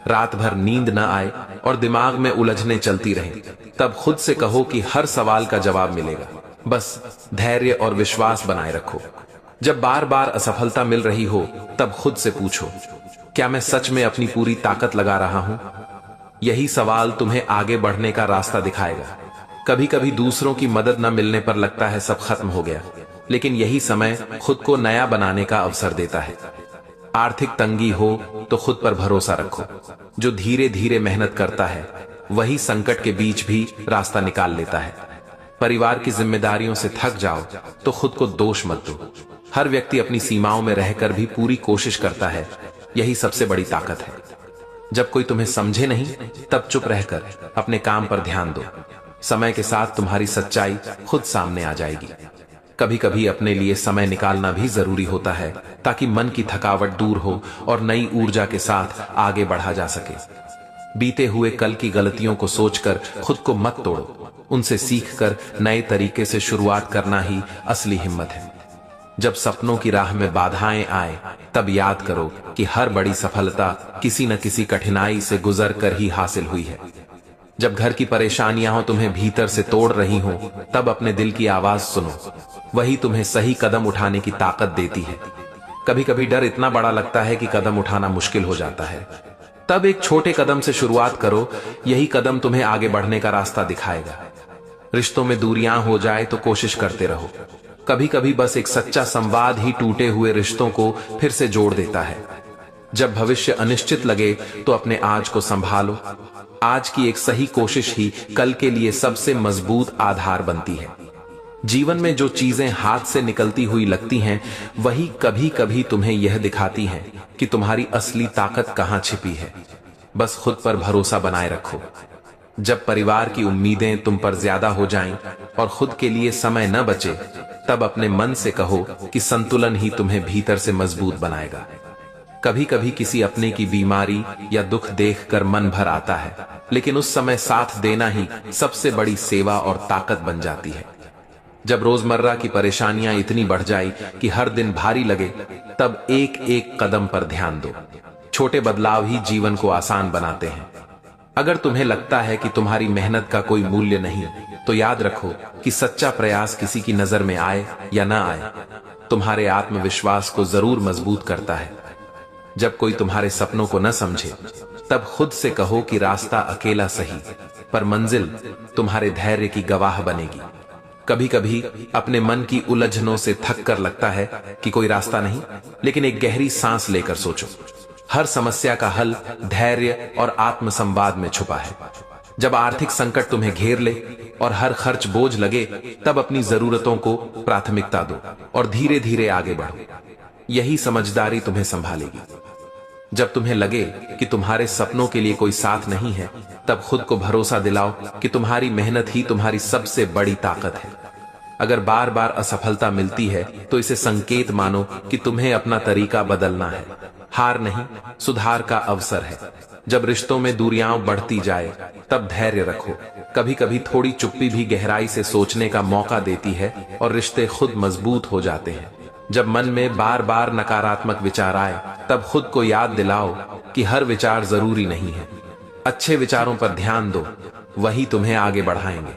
रात भर नींद न आए और दिमाग में उलझने चलती रहें, तब खुद से कहो कि हर सवाल का जवाब मिलेगा। बस धैर्य और विश्वास बनाए रखो। जब बार बार असफलता मिल रही हो, तब खुद से पूछो, क्या मैं सच में अपनी पूरी ताकत लगा रहा हूं? यही सवाल तुम्हें आगे बढ़ने का रास्ता दिखाएगा। कभी कभी दूसरों की मदद न मिलने पर लगता है सब खत्म हो गया, लेकिन यही समय खुद को नया बनाने का अवसर देता है। आर्थिक तंगी हो तो खुद पर भरोसा रखो। जो धीरे धीरे मेहनत करता है, वही संकट के बीच भी रास्ता निकाल लेता है। परिवार की जिम्मेदारियों से थक जाओ तो खुद को दोष मत दो। हर व्यक्ति अपनी सीमाओं में रहकर भी पूरी कोशिश करता है, यही सबसे बड़ी ताकत है। जब कोई तुम्हें समझे नहीं, तब चुप रहकर अपने काम पर ध्यान दो। समय के साथ तुम्हारी सच्चाई खुद सामने आ जाएगी। कभी कभी अपने लिए समय निकालना भी जरूरी होता है, ताकि मन की थकावट दूर हो और नई ऊर्जा के साथ आगे बढ़ा जा सके। बीते हुए कल की गलतियों को सोचकर खुद को मत तोड़ो। उनसे सीखकर नए तरीके से शुरुआत करना ही असली हिम्मत है। जब सपनों की राह में बाधाएं आए, तब याद करो कि हर बड़ी सफलता किसी न किसी कठिनाई से गुजर कर ही हासिल हुई है। जब घर की परेशानियां तुम्हें भीतर से तोड़ रही हो, तब अपने दिल की आवाज सुनो। वही तुम्हें सही कदम उठाने की ताकत देती है। कभी कभी डर इतना बड़ा लगता है कि कदम उठाना मुश्किल हो जाता है। तब एक छोटे कदम से शुरुआत करो। यही कदम तुम्हें आगे बढ़ने का रास्ता दिखाएगा। रिश्तों में दूरियां हो जाए तो कोशिश करते रहो। कभी कभी बस एक सच्चा संवाद ही टूटे हुए रिश्तों को फिर से जोड़ देता है। जब भविष्य अनिश्चित लगे तो अपने आज को संभालो। आज की एक सही कोशिश ही कल के लिए सबसे मजबूत आधार बनती है। जीवन में जो चीजें हाथ से निकलती हुई लगती हैं, वही कभी कभी तुम्हें यह दिखाती हैं कि तुम्हारी असली ताकत कहां छिपी है। बस खुद पर भरोसा बनाए रखो। जब परिवार की उम्मीदें तुम पर ज्यादा हो जाएं और खुद के लिए समय न बचे, तब अपने मन से कहो कि संतुलन ही तुम्हें भीतर से मजबूत बनाएगा। कभी कभी किसी अपने की बीमारी या दुख देखकर मन भर आता है, लेकिन उस समय साथ देना ही सबसे बड़ी सेवा और ताकत बन जाती है। जब रोजमर्रा की परेशानियां इतनी बढ़ जाए कि हर दिन भारी लगे, तब एक एक कदम पर ध्यान दो। छोटे बदलाव ही जीवन को आसान बनाते हैं। अगर तुम्हें लगता है कि तुम्हारी मेहनत का कोई मूल्य नहीं, तो याद रखो कि सच्चा प्रयास किसी की नजर में आए या ना आए, तुम्हारे आत्मविश्वास को जरूर मजबूत करता है। जब कोई तुम्हारे सपनों को न समझे, तब खुद से कहो कि रास्ता अकेला सही, पर मंजिल तुम्हारे धैर्य की गवाह बनेगी। कभी कभी अपने मन की उलझनों से थक कर लगता है कि कोई रास्ता नहीं, लेकिन एक गहरी सांस लेकर सोचो। हर समस्या का हल धैर्य और आत्मसंवाद में छुपा है। जब आर्थिक संकट तुम्हें घेर ले और हर खर्च बोझ लगे, तब अपनी जरूरतों को प्राथमिकता दो और धीरे धीरे आगे बढ़ो। यही समझदारी तुम्हें संभालेगी। जब तुम्हें लगे कि तुम्हारे सपनों के लिए कोई साथ नहीं है, तब खुद को भरोसा दिलाओ कि तुम्हारी मेहनत ही तुम्हारी सबसे बड़ी ताकत है। अगर बार बार असफलता मिलती है, तो इसे संकेत मानो कि तुम्हें अपना तरीका बदलना है। हार नहीं, सुधार का अवसर है। जब रिश्तों में दूरियां बढ़ती जाए, तब धैर्य रखो। कभी कभी थोड़ी चुप्पी भी गहराई से सोचने का मौका देती है और रिश्ते खुद मजबूत हो जाते हैं। जब मन में बार बार नकारात्मक विचार आए, तब खुद को याद दिलाओ कि हर विचार जरूरी नहीं है। अच्छे विचारों पर ध्यान दो, वही तुम्हें आगे बढ़ाएंगे।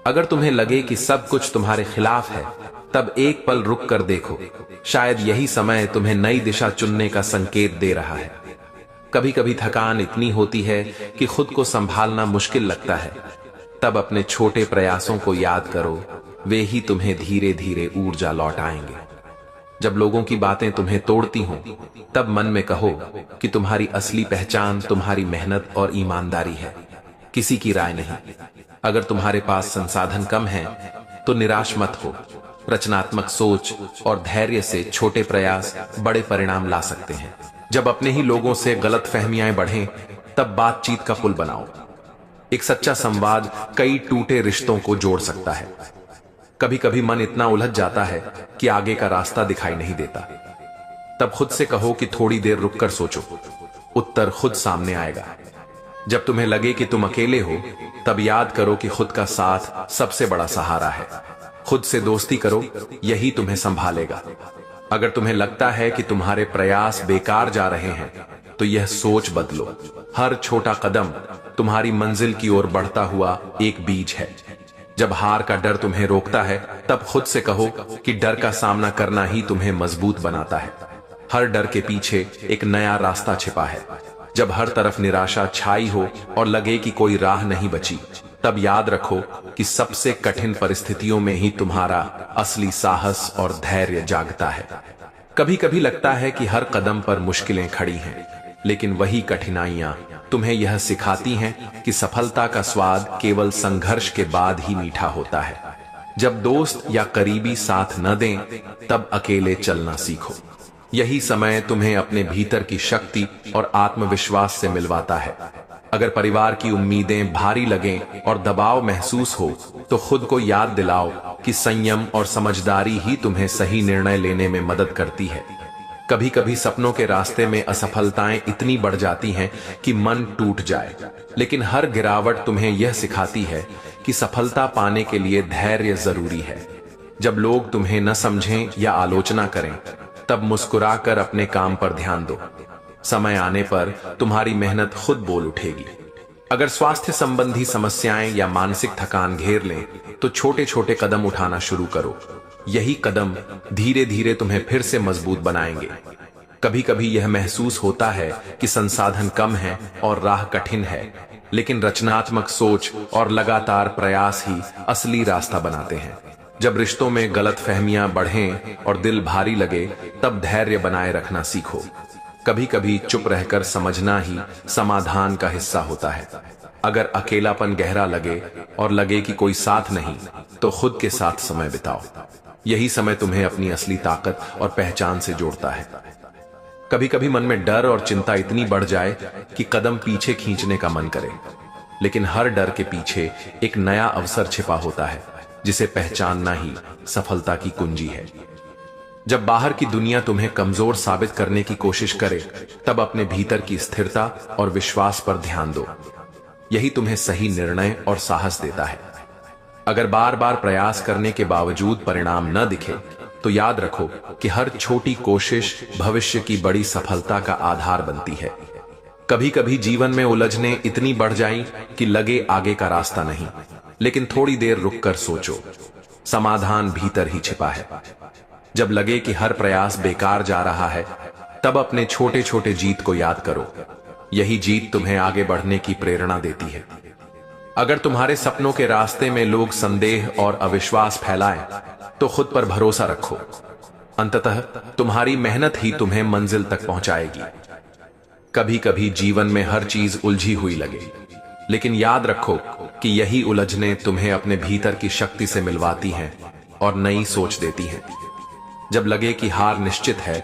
अगर तुम्हें लगे कि सब कुछ तुम्हारे खिलाफ है, तब एक पल रुक कर देखो। शायद यही समय तुम्हें नई दिशा चुनने का संकेत दे रहा है। कभी कभी थकान इतनी होती है कि खुद को संभालना मुश्किल लगता है। तब अपने छोटे प्रयासों को याद करो, वे ही तुम्हें धीरे धीरे ऊर्जा लौटाएंगे। जब लोगों की बातें तुम्हें तोड़ती हों, तब मन में कहो कि तुम्हारी असली पहचान तुम्हारी मेहनत और ईमानदारी है, किसी की राय नहीं। अगर तुम्हारे पास संसाधन कम है, तो निराश मत हो। रचनात्मक सोच और धैर्य से छोटे प्रयास बड़े परिणाम ला सकते हैं। जब अपने ही लोगों से गलत फहमियां बढ़ें, तब बातचीत का पुल बनाओ। एक सच्चा संवाद कई टूटे रिश्तों को जोड़ सकता है। कभी कभी मन इतना उलझ जाता है कि आगे का रास्ता दिखाई नहीं देता। तब खुद से कहो कि थोड़ी देर रुककर सोचो, उत्तर खुद सामने आएगा। जब तुम्हें लगे कि तुम अकेले हो, तब याद करो कि खुद का साथ सबसे बड़ा सहारा है। खुद से दोस्ती करो, यही तुम्हें संभालेगा। अगर तुम्हें लगता है कि तुम्हारे प्रयास बेकार जा रहे हैं, तो यह सोच बदलो। हर छोटा कदम तुम्हारी मंजिल की ओर बढ़ता हुआ एक बीज है। जब हार का डर तुम्हें रोकता है, तब खुद से कहो कि डर का सामना करना ही तुम्हें मजबूत बनाता है। हर डर के पीछे एक नया रास्ता छिपा है। जब हर तरफ निराशा छाई हो और लगे कि कोई राह नहीं बची, तब याद रखो कि सबसे कठिन परिस्थितियों में ही तुम्हारा असली साहस और धैर्य जागता है। कभी कभी लगता है कि हर कदम पर मुश्किलें खड़ी हैं, लेकिन वही कठिनाइयां तुम्हें यह सिखाती हैं कि सफलता का स्वाद केवल संघर्ष के बाद ही मीठा होता है। जब दोस्त या करीबी साथ न दें, तब अकेले चलना सीखो। यही समय तुम्हें अपने भीतर की शक्ति और आत्मविश्वास से मिलवाता है। अगर परिवार की उम्मीदें भारी लगें और दबाव महसूस हो, तो खुद को याद दिलाओ कि संयम और समझदारी ही तुम्हें सही निर्णय लेने में मदद करती है। कभी कभी सपनों के रास्ते में असफलताएं इतनी बढ़ जाती हैं कि मन टूट जाए, लेकिन हर गिरावट तुम्हें यह सिखाती है कि सफलता पाने के लिए धैर्य जरूरी है। जब लोग तुम्हें न समझें या आलोचना करें, तब मुस्कुराकर अपने काम पर ध्यान दो। समय आने पर तुम्हारी मेहनत खुद बोल उठेगी। अगर स्वास्थ्य संबंधी समस्याएं या मानसिक थकान घेर लें, तो छोटे छोटे कदम उठाना शुरू करो। यही कदम धीरे धीरे तुम्हें फिर से मजबूत बनाएंगे। कभी कभी यह महसूस होता है कि संसाधन कम है और राह कठिन है, लेकिन रचनात्मक सोच और लगातार प्रयास ही असली रास्ता बनाते हैं। जब रिश्तों में गलतफहमियां बढ़ें और दिल भारी लगे, तब धैर्य बनाए रखना सीखो। कभी कभी चुप रहकर समझना ही समाधान का हिस्सा होता है। अगर अकेलापन गहरा लगे और लगे कि कोई साथ नहीं, तो खुद के साथ समय बिताओ। यही समय तुम्हें अपनी असली ताकत और पहचान से जोड़ता है। कभी कभी मन में डर और चिंता इतनी बढ़ जाए कि कदम पीछे खींचने का मन करे, लेकिन हर डर के पीछे एक नया अवसर छिपा होता है, जिसे पहचानना ही सफलता की कुंजी है। जब बाहर की दुनिया तुम्हें कमजोर साबित करने की कोशिश करे, तब अपने भीतर की स्थिरता और विश्वास पर ध्यान दो। यही तुम्हें सही निर्णय और साहस देता है। अगर बार बार प्रयास करने के बावजूद परिणाम न दिखे, तो याद रखो कि हर छोटी कोशिश भविष्य की बड़ी सफलता का आधार बनती है। कभी कभी जीवन में उलझने इतनी बढ़ जाएं कि लगे आगे का रास्ता नहीं, लेकिन थोड़ी देर रुककर सोचो, समाधान भीतर ही छिपा है। जब लगे कि हर प्रयास बेकार जा रहा है, तब अपने छोटे छोटे जीत को याद करो। यही जीत तुम्हें आगे बढ़ने की प्रेरणा देती है। अगर तुम्हारे सपनों के रास्ते में लोग संदेह और अविश्वास फैलाएं, तो खुद पर भरोसा रखो। अंततः तुम्हारी मेहनत ही तुम्हें मंजिल तक पहुंचाएगी। कभी कभी जीवन में हर चीज उलझी हुई लगे, लेकिन याद रखो कि यही उलझने तुम्हें अपने भीतर की शक्ति से मिलवाती हैं और नई सोच देती हैं। जब लगे कि हार निश्चित है,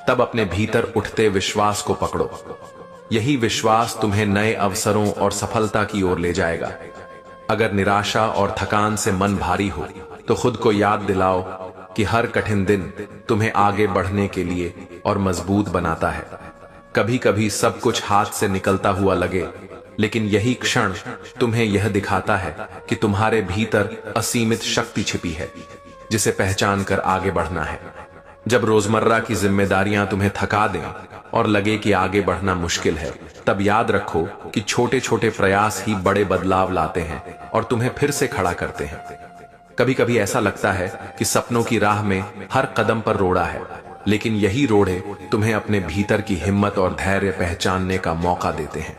तब अपने भीतर उठते विश्वास को पकड़ो। यही विश्वास तुम्हें नए अवसरों और सफलता की ओर ले जाएगा। अगर निराशा और थकान से मन भारी हो, तो खुद को याद दिलाओ कि हर कठिन दिन तुम्हें आगे बढ़ने के लिए और मजबूत बनाता है। कभी कभी सब कुछ हाथ से निकलता हुआ लगे, लेकिन यही क्षण तुम्हें यह दिखाता है कि तुम्हारे भीतर असीमित शक्ति छिपी है, जिसे पहचान कर आगे बढ़ना है। जब रोजमर्रा की जिम्मेदारियां तुम्हें थका दें और लगे कि आगे बढ़ना मुश्किल है, तब याद रखो कि छोटे छोटे प्रयास ही बड़े बदलाव लाते हैं और तुम्हें फिर से खड़ा करते हैं। कभी कभी ऐसा लगता है कि सपनों की राह में हर कदम पर रोड़ा है, लेकिन यही रोड़े तुम्हें अपने भीतर की हिम्मत और धैर्य पहचानने का मौका देते हैं।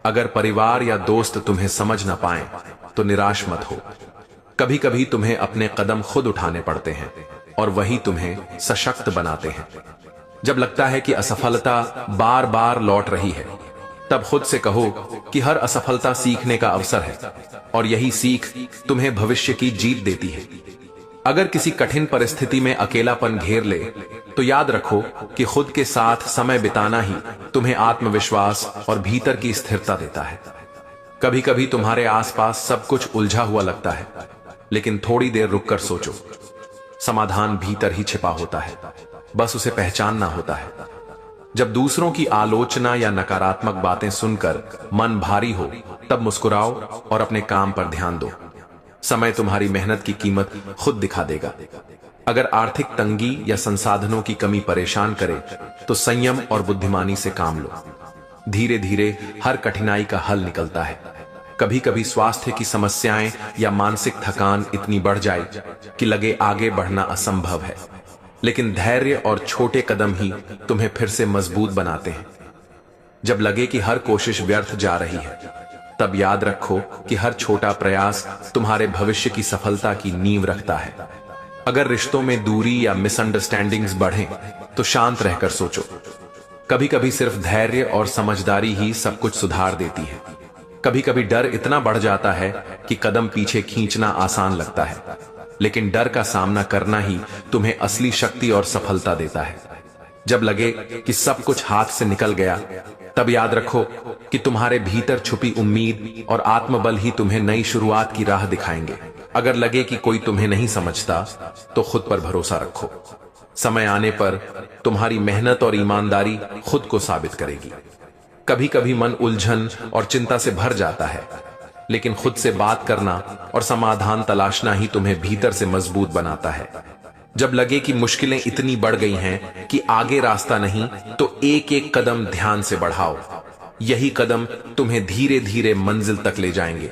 अगर परिवार या दोस्त तुम्हें समझ न पाए, तो निराश मत हो। कभी कभी तुम्हें अपने कदम खुद उठाने पड़ते हैं और वही तुम्हें सशक्त बनाते हैं। जब लगता है कि असफलता बार बार लौट रही है, तब खुद से कहो कि हर असफलता सीखने का अवसर है और यही सीख तुम्हें भविष्य की जीत देती है। अगर किसी कठिन परिस्थिति में अकेलापन घेर ले, तो याद रखो कि खुद के साथ समय बिताना ही तुम्हें आत्मविश्वास और भीतर की स्थिरता देता है। कभी कभी तुम्हारे आसपास सब कुछ उलझा हुआ लगता है, लेकिन थोड़ी देर रुककर सोचो, समाधान भीतर ही छिपा होता है, बस उसे पहचानना होता है। जब दूसरों की आलोचना या नकारात्मक बातें सुनकर मन भारी हो, तब मुस्कुराओ और अपने काम पर ध्यान दो। समय तुम्हारी मेहनत की कीमत खुद दिखा देगा। अगर आर्थिक तंगी या संसाधनों की कमी परेशान करे, तो संयम और बुद्धिमानी से काम लो। धीरे धीरे हर कठिनाई का हल निकलता है। कभी कभी स्वास्थ्य की समस्याएं या मानसिक थकान इतनी बढ़ जाए कि लगे आगे बढ़ना असंभव है, लेकिन धैर्य और छोटे कदम ही तुम्हें फिर से मजबूत बनाते हैं। जब लगे कि हर कोशिश व्यर्थ जा रही है, तब याद रखो कि हर छोटा प्रयास तुम्हारे भविष्य की सफलता की नींव रखता है। अगर रिश्तों में दूरी या मिसअंडरस्टैंडिंग्स बढ़ें, तो शांत रहकर सोचो। कभी कभी सिर्फ धैर्य और समझदारी ही सब कुछ सुधार देती है। कभी कभी डर इतना बढ़ जाता है कि कदम पीछे खींचना आसान लगता है, लेकिन डर का सामना करना ही तुम्हें असली शक्ति और सफलता देता है। जब लगे कि सब कुछ हाथ से निकल गया, तब याद रखो कि तुम्हारे भीतर छुपी उम्मीद और आत्मबल ही तुम्हें नई शुरुआत की राह दिखाएंगे। अगर लगे कि कोई तुम्हें नहीं समझता, तो खुद पर भरोसा रखो। समय आने पर तुम्हारी मेहनत और ईमानदारी खुद को साबित करेगी। कभी कभी मन उलझन और चिंता से भर जाता है, लेकिन खुद से बात करना और समाधान तलाशना ही तुम्हें भीतर से मजबूत बनाता है। जब लगे कि मुश्किलें इतनी बढ़ गई हैं कि आगे रास्ता नहीं, तो एक एक कदम ध्यान से बढ़ाओ। यही कदम तुम्हें धीरे धीरे मंजिल तक ले जाएंगे।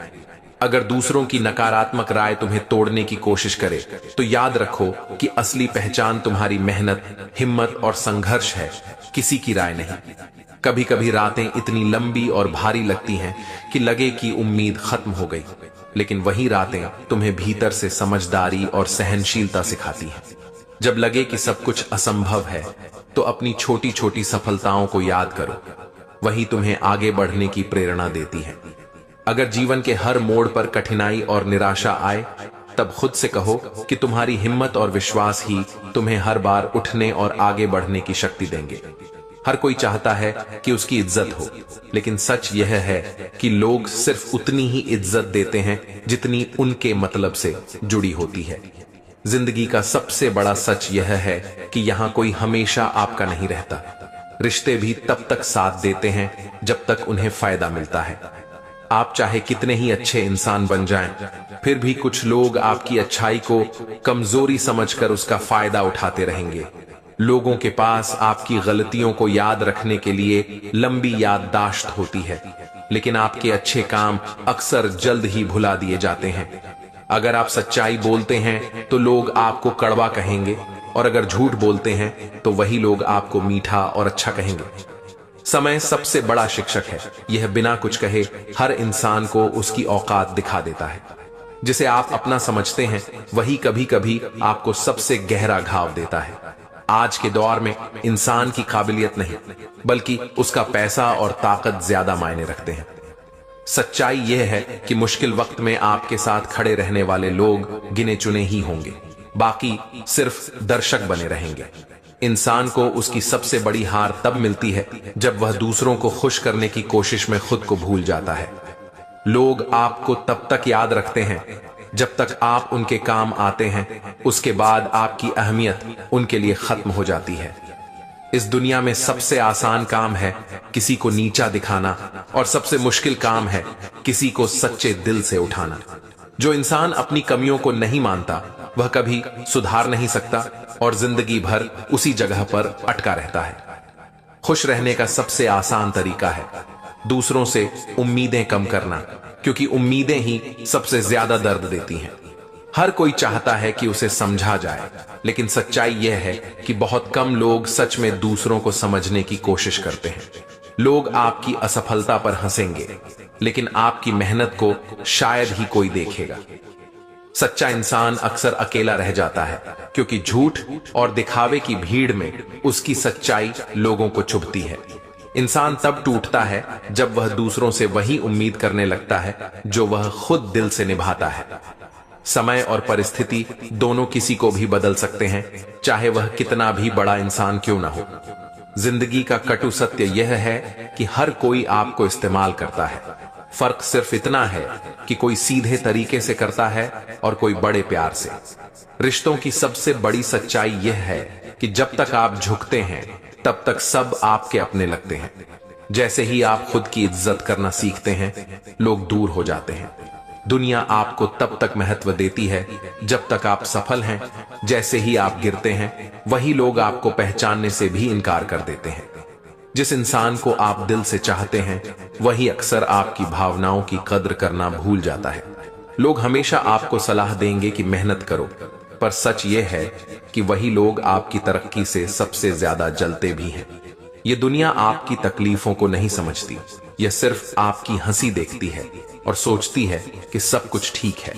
अगर दूसरों की नकारात्मक राय तुम्हें तोड़ने की कोशिश करे, तो याद रखो कि असली पहचान तुम्हारी मेहनत, हिम्मत और संघर्ष है, किसी की राय नहीं। कभी कभी रातें इतनी लंबी और भारी लगती हैं कि लगे कि उम्मीद खत्म हो गई, लेकिन वही रातें तुम्हें भीतर से समझदारी और सहनशीलता सिखाती हैं। जब लगे कि सब कुछ असंभव है, तो अपनी छोटी छोटी सफलताओं को याद करो, वही तुम्हें आगे बढ़ने की प्रेरणा देती है। अगर जीवन के हर मोड़ पर कठिनाई और निराशा आए, तब खुद से कहो कि तुम्हारी हिम्मत और विश्वास ही तुम्हें हर बार उठने और आगे बढ़ने की शक्ति देंगे। हर कोई चाहता है कि उसकी इज्जत हो, लेकिन सच यह है कि लोग सिर्फ उतनी ही इज्जत देते हैं जितनी उनके मतलब से जुड़ी होती है। जिंदगी का सबसे बड़ा सच यह है कि यहां कोई हमेशा आपका नहीं रहता। रिश्ते भी तब तक साथ देते हैं जब तक उन्हें फायदा मिलता है। आप चाहे कितने ही अच्छे इंसान बन जाएं, फिर भी कुछ लोग आपकी अच्छाई को कमजोरी समझकर उसका फायदा उठाते रहेंगे। लोगों के पास आपकी गलतियों को याद रखने के लिए लंबी याददाश्त होती है, लेकिन आपके अच्छे काम अक्सर जल्द ही भुला दिए जाते हैं। अगर आप सच्चाई बोलते हैं तो लोग आपको कड़वा कहेंगे, और अगर झूठ बोलते हैं तो वही लोग आपको मीठा और अच्छा कहेंगे। समय सबसे बड़ा शिक्षक है। यह बिना कुछ कहे हर इंसान को उसकी औकात दिखा देता है। जिसे आप अपना समझते हैं वही कभी कभी आपको सबसे गहरा घाव देता है। आज के दौर में इंसान की काबिलियत नहीं, बल्कि उसका पैसा और ताकत ज्यादा मायने रखते हैं। सच्चाई यह है कि मुश्किल वक्त में आपके साथ खड़े रहने वाले लोग गिने चुने ही होंगे, बाकी सिर्फ दर्शक बने रहेंगे। इंसान को उसकी सबसे बड़ी हार तब मिलती है जब वह दूसरों को खुश करने की कोशिश में खुद को भूल जाता है। लोग आपको तब तक याद रखते हैं जब तक आप उनके काम आते हैं, उसके बाद आपकी अहमियत उनके लिए खत्म हो जाती है। इस दुनिया में सबसे आसान काम है किसी को नीचा दिखाना, और सबसे मुश्किल काम है किसी को सच्चे दिल से उठाना। जो इंसान अपनी कमियों को नहीं मानता वह कभी सुधार नहीं सकता और जिंदगी भर उसी जगह पर अटका रहता है। खुश रहने का सबसे आसान तरीका है दूसरों से उम्मीदें कम करना, क्योंकि उम्मीदें ही सबसे ज्यादा दर्द देती हैं। हर कोई चाहता है कि उसे समझा जाए, लेकिन सच्चाई यह है कि बहुत कम लोग सच में दूसरों को समझने की कोशिश करते हैं। लोग आपकी असफलता पर हंसेंगे, लेकिन आपकी मेहनत को शायद ही कोई देखेगा। सच्चा इंसान अक्सर अकेला रह जाता है, क्योंकि झूठ और दिखावे की भीड़ में उसकी सच्चाई लोगों को चुभती है। इंसान तब टूटता है जब वह दूसरों से वही उम्मीद करने लगता है जो वह खुद दिल से निभाता है। समय और परिस्थिति दोनों किसी को भी बदल सकते हैं, चाहे वह कितना भी बड़ा इंसान क्यों ना हो। जिंदगी का कटु सत्य यह है कि हर कोई आपको इस्तेमाल करता है। फर्क सिर्फ इतना है कि कोई सीधे तरीके से करता है और कोई बड़े प्यार से। रिश्तों की सबसे बड़ी सच्चाई यह है कि जब तक आप झुकते हैं तब तक सब आपके अपने लगते हैं। जैसे ही आप खुद की इज्जत करना सीखते हैं, लोग दूर हो जाते हैं। दुनिया आपको तब तक महत्व देती है जब तक आप सफल हैं। जैसे ही आप गिरते हैं, वही लोग आपको पहचानने से भी इनकार कर देते हैं। जिस इंसान को आप दिल से चाहते हैं, वही अक्सर आपकी भावनाओं की कद्र करना भूल जाता है। लोग हमेशा आपको सलाह देंगे कि मेहनत करो, पर सच ये है कि वही लोग आपकी तरक्की से सबसे ज्यादा जलते भी हैं। ये दुनिया आपकी तकलीफों को नहीं समझती, यह सिर्फ आपकी हंसी देखती है और सोचती है कि सब कुछ ठीक है।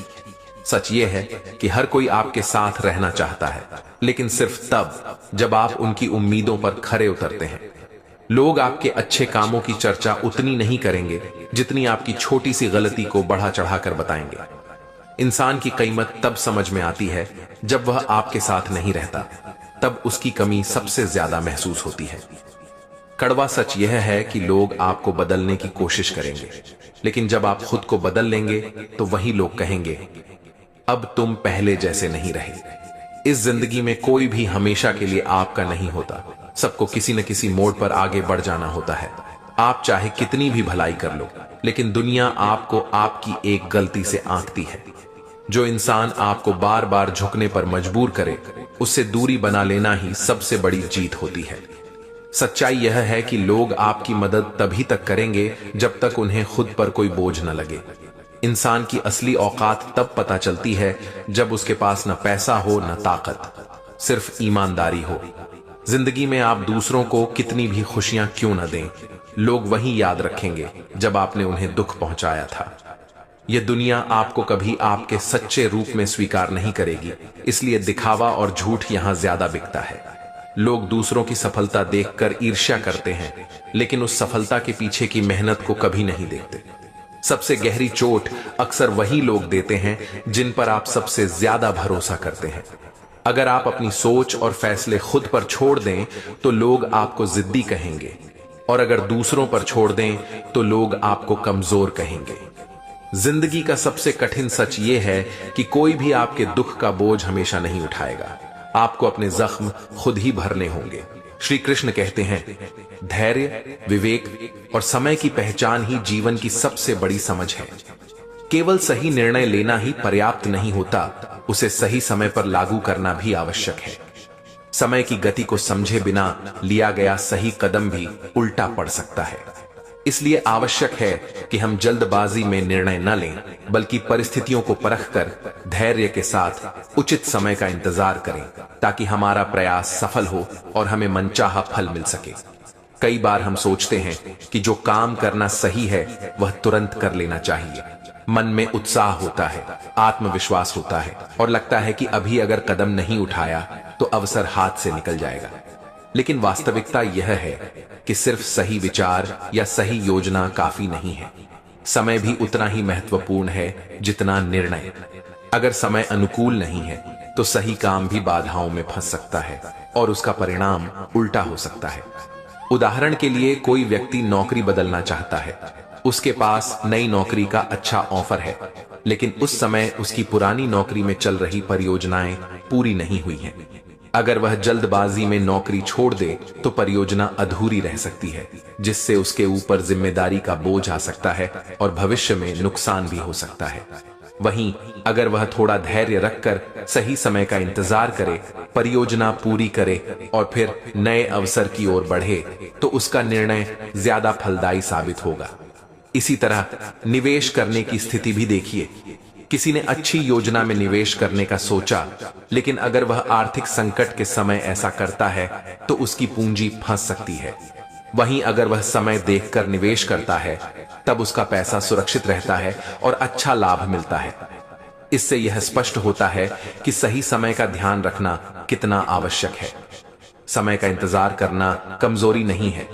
सच ये है कि हर कोई आपके साथ रहना चाहता है, लेकिन सिर्फ तब जब आप उनकी उम्मीदों पर खरे उतरते हैं। लोग आपके अच्छे कामों की चर्चा उतनी नहीं करेंगे जितनी आपकी छोटी सी गलती को बढ़ा चढ़ाकर बताएंगे। इंसान की कीमत तब समझ में आती है जब वह आपके साथ नहीं रहता, तब उसकी कमी सबसे ज्यादा महसूस होती है। कड़वा सच यह है कि लोग आपको बदलने की कोशिश करेंगे, लेकिन जब आप खुद को बदल लेंगे तो वही लोग कहेंगे, अब तुम पहले जैसे नहीं रहे। इस जिंदगी में कोई भी हमेशा के लिए आपका नहीं होता। सबको किसी न किसी मोड़ पर आगे बढ़ जाना होता है। आप चाहे कितनी भी भलाई कर लो, लेकिन दुनिया आपको आपकी एक गलती से आंकती है। जो इंसान आपको बार बार झुकने पर मजबूर करे, उससे दूरी बना लेना ही सबसे बड़ी जीत होती है। सच्चाई यह है कि लोग आपकी मदद तभी तक करेंगे जब तक उन्हें खुद पर कोई बोझ न लगे। इंसान की असली औकात तब पता चलती है जब उसके पास न पैसा हो न ताकत, सिर्फ ईमानदारी हो। जिंदगी में आप दूसरों को कितनी भी खुशियां क्यों न दें, लोग वही याद रखेंगे जब आपने उन्हें दुख पहुंचाया था। यह दुनिया आपको कभी आपके सच्चे रूप में स्वीकार नहीं करेगी, इसलिए दिखावा और झूठ यहां ज्यादा बिकता है। लोग दूसरों की सफलता देखकर ईर्ष्या करते हैं, लेकिन उस सफलता के पीछे की मेहनत को कभी नहीं देखते। सबसे गहरी चोट अक्सर वही लोग देते हैं जिन पर आप सबसे ज्यादा भरोसा करते हैं। अगर आप अपनी सोच और फैसले खुद पर छोड़ दें तो लोग आपको जिद्दी कहेंगे, और अगर दूसरों पर छोड़ दें तो लोग आपको कमजोर कहेंगे। जिंदगी का सबसे कठिन सच ये है कि कोई भी आपके दुख का बोझ हमेशा नहीं उठाएगा। आपको अपने जख्म खुद ही भरने होंगे। श्री कृष्ण कहते हैं, धैर्य, विवेक और समय की पहचान ही जीवन की सबसे बड़ी समझ है। केवल सही निर्णय लेना ही पर्याप्त नहीं होता, उसे सही समय पर लागू करना भी आवश्यक है। समय की गति को समझे बिना लिया गया सही कदम भी उल्टा पड़ सकता है। इसलिए आवश्यक है कि हम जल्दबाजी में निर्णय न लें, बल्कि परिस्थितियों को परखकर धैर्य के साथ उचित समय का इंतजार करें, ताकि हमारा प्रयास सफल हो और हमें मनचाहा फल मिल सके। कई बार हम सोचते हैं कि जो काम करना सही है वह तुरंत कर लेना चाहिए। मन में उत्साह होता है, आत्मविश्वास होता है और लगता है कि अभी अगर कदम नहीं उठाया तो अवसर हाथ से निकल जाएगा। लेकिन वास्तविकता यह है कि सिर्फ सही विचार या सही योजना काफी नहीं है। समय भी उतना ही महत्वपूर्ण है जितना निर्णय। अगर समय अनुकूल नहीं है तो सही काम भी बाधाओं में फंस सकता है और उसका परिणाम उल्टा हो सकता है। उदाहरण के लिए, कोई व्यक्ति नौकरी बदलना चाहता है। उसके पास नई नौकरी का अच्छा ऑफर है, लेकिन उस समय उसकी पुरानी नौकरी में चल रही परियोजनाएं पूरी नहीं हुई हैं। अगर वह जल्दबाजी में नौकरी छोड़ दे तो परियोजना अधूरी रह सकती है, जिससे उसके ऊपर जिम्मेदारी का बोझ आ सकता है और भविष्य में नुकसान भी हो सकता है। वहीं अगर वह थोड़ा धैर्य रखकर सही समय का इंतजार करे, परियोजना पूरी करे और फिर नए अवसर की ओर बढ़े, तो उसका निर्णय ज्यादा फलदायी साबित होगा। इसी तरह निवेश करने की स्थिति भी देखिए। किसी ने अच्छी योजना में निवेश करने का सोचा, लेकिन अगर वह आर्थिक संकट के समय ऐसा करता है तो उसकी पूंजी फंस सकती है। वहीं अगर वह समय देखकर निवेश करता है, तब उसका पैसा सुरक्षित रहता है और अच्छा लाभ मिलता है। इससे यह स्पष्ट होता है कि सही समय का ध्यान रखना कितना आवश्यक है। समय का इंतजार करना कमजोरी नहीं है,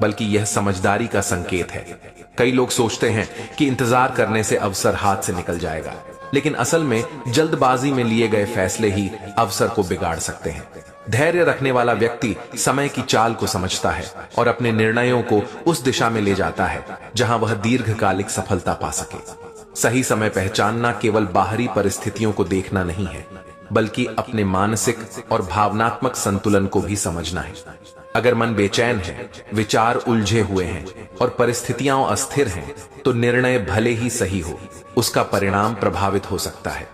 बल्कि यह समझदारी का संकेत है। कई लोग सोचते हैं कि इंतजार करने से अवसर हाथ से निकल जाएगा, लेकिन असल में जल्दबाजी में लिए गए फैसले ही अवसर को बिगाड़ सकते हैं। धैर्य रखने वाला व्यक्ति समय की चाल को समझता है और अपने निर्णयों को उस दिशा में ले जाता है जहां वह दीर्घकालिक सफलता पा सके। सही समय पहचानना केवल बाहरी परिस्थितियों को देखना नहीं है, बल्कि अपने मानसिक और भावनात्मक संतुलन को भी समझना है। अगर मन बेचैन है, विचार उलझे हुए हैं और परिस्थितियां अस्थिर हैं, तो निर्णय भले ही सही हो, उसका परिणाम प्रभावित हो सकता है।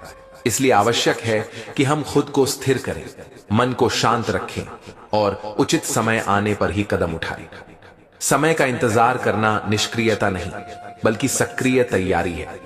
इसलिए आवश्यक है कि हम खुद को स्थिर करें, मन को शांत रखें और उचित समय आने पर ही कदम उठाएं। समय का इंतजार करना निष्क्रियता नहीं, बल्कि सक्रिय तैयारी है।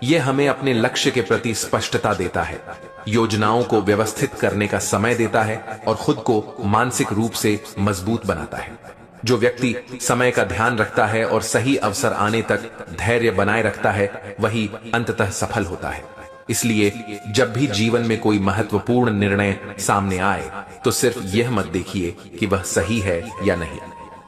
यह हमें अपने लक्ष्य के प्रति स्पष्टता देता है, योजनाओं को व्यवस्थित करने का समय देता है और खुद को मानसिक रूप से मजबूत बनाता है। जो व्यक्ति समय का ध्यान रखता है और सही अवसर आने तक धैर्य बनाए रखता है, वही अंततः सफल होता है। इसलिए जब भी जीवन में कोई महत्वपूर्ण निर्णय सामने आए, तो सिर्फ यह मत देखिए कि वह सही है या नहीं,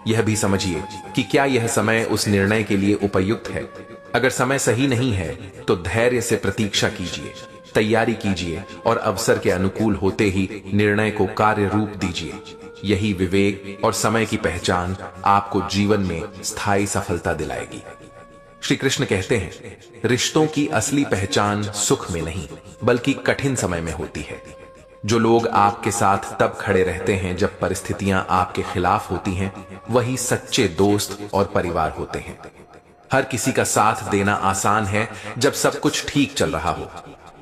यह भी समझिए कि क्या यह समय उस निर्णय के लिए उपयुक्त है। अगर समय सही नहीं है तो धैर्य से प्रतीक्षा कीजिए, तैयारी कीजिए और अवसर के अनुकूल होते ही निर्णय को कार्य रूप दीजिए। यही विवेक और समय की पहचान आपको जीवन में स्थायी सफलता दिलाएगी। श्री कृष्ण कहते हैं, रिश्तों की असली पहचान सुख में नहीं, बल्कि कठिन समय में होती है। जो लोग आपके साथ तब खड़े रहते हैं जब परिस्थितियां आपके खिलाफ होती हैं, वही सच्चे दोस्त और परिवार होते हैं। हर किसी का साथ देना आसान है जब सब कुछ ठीक चल रहा हो,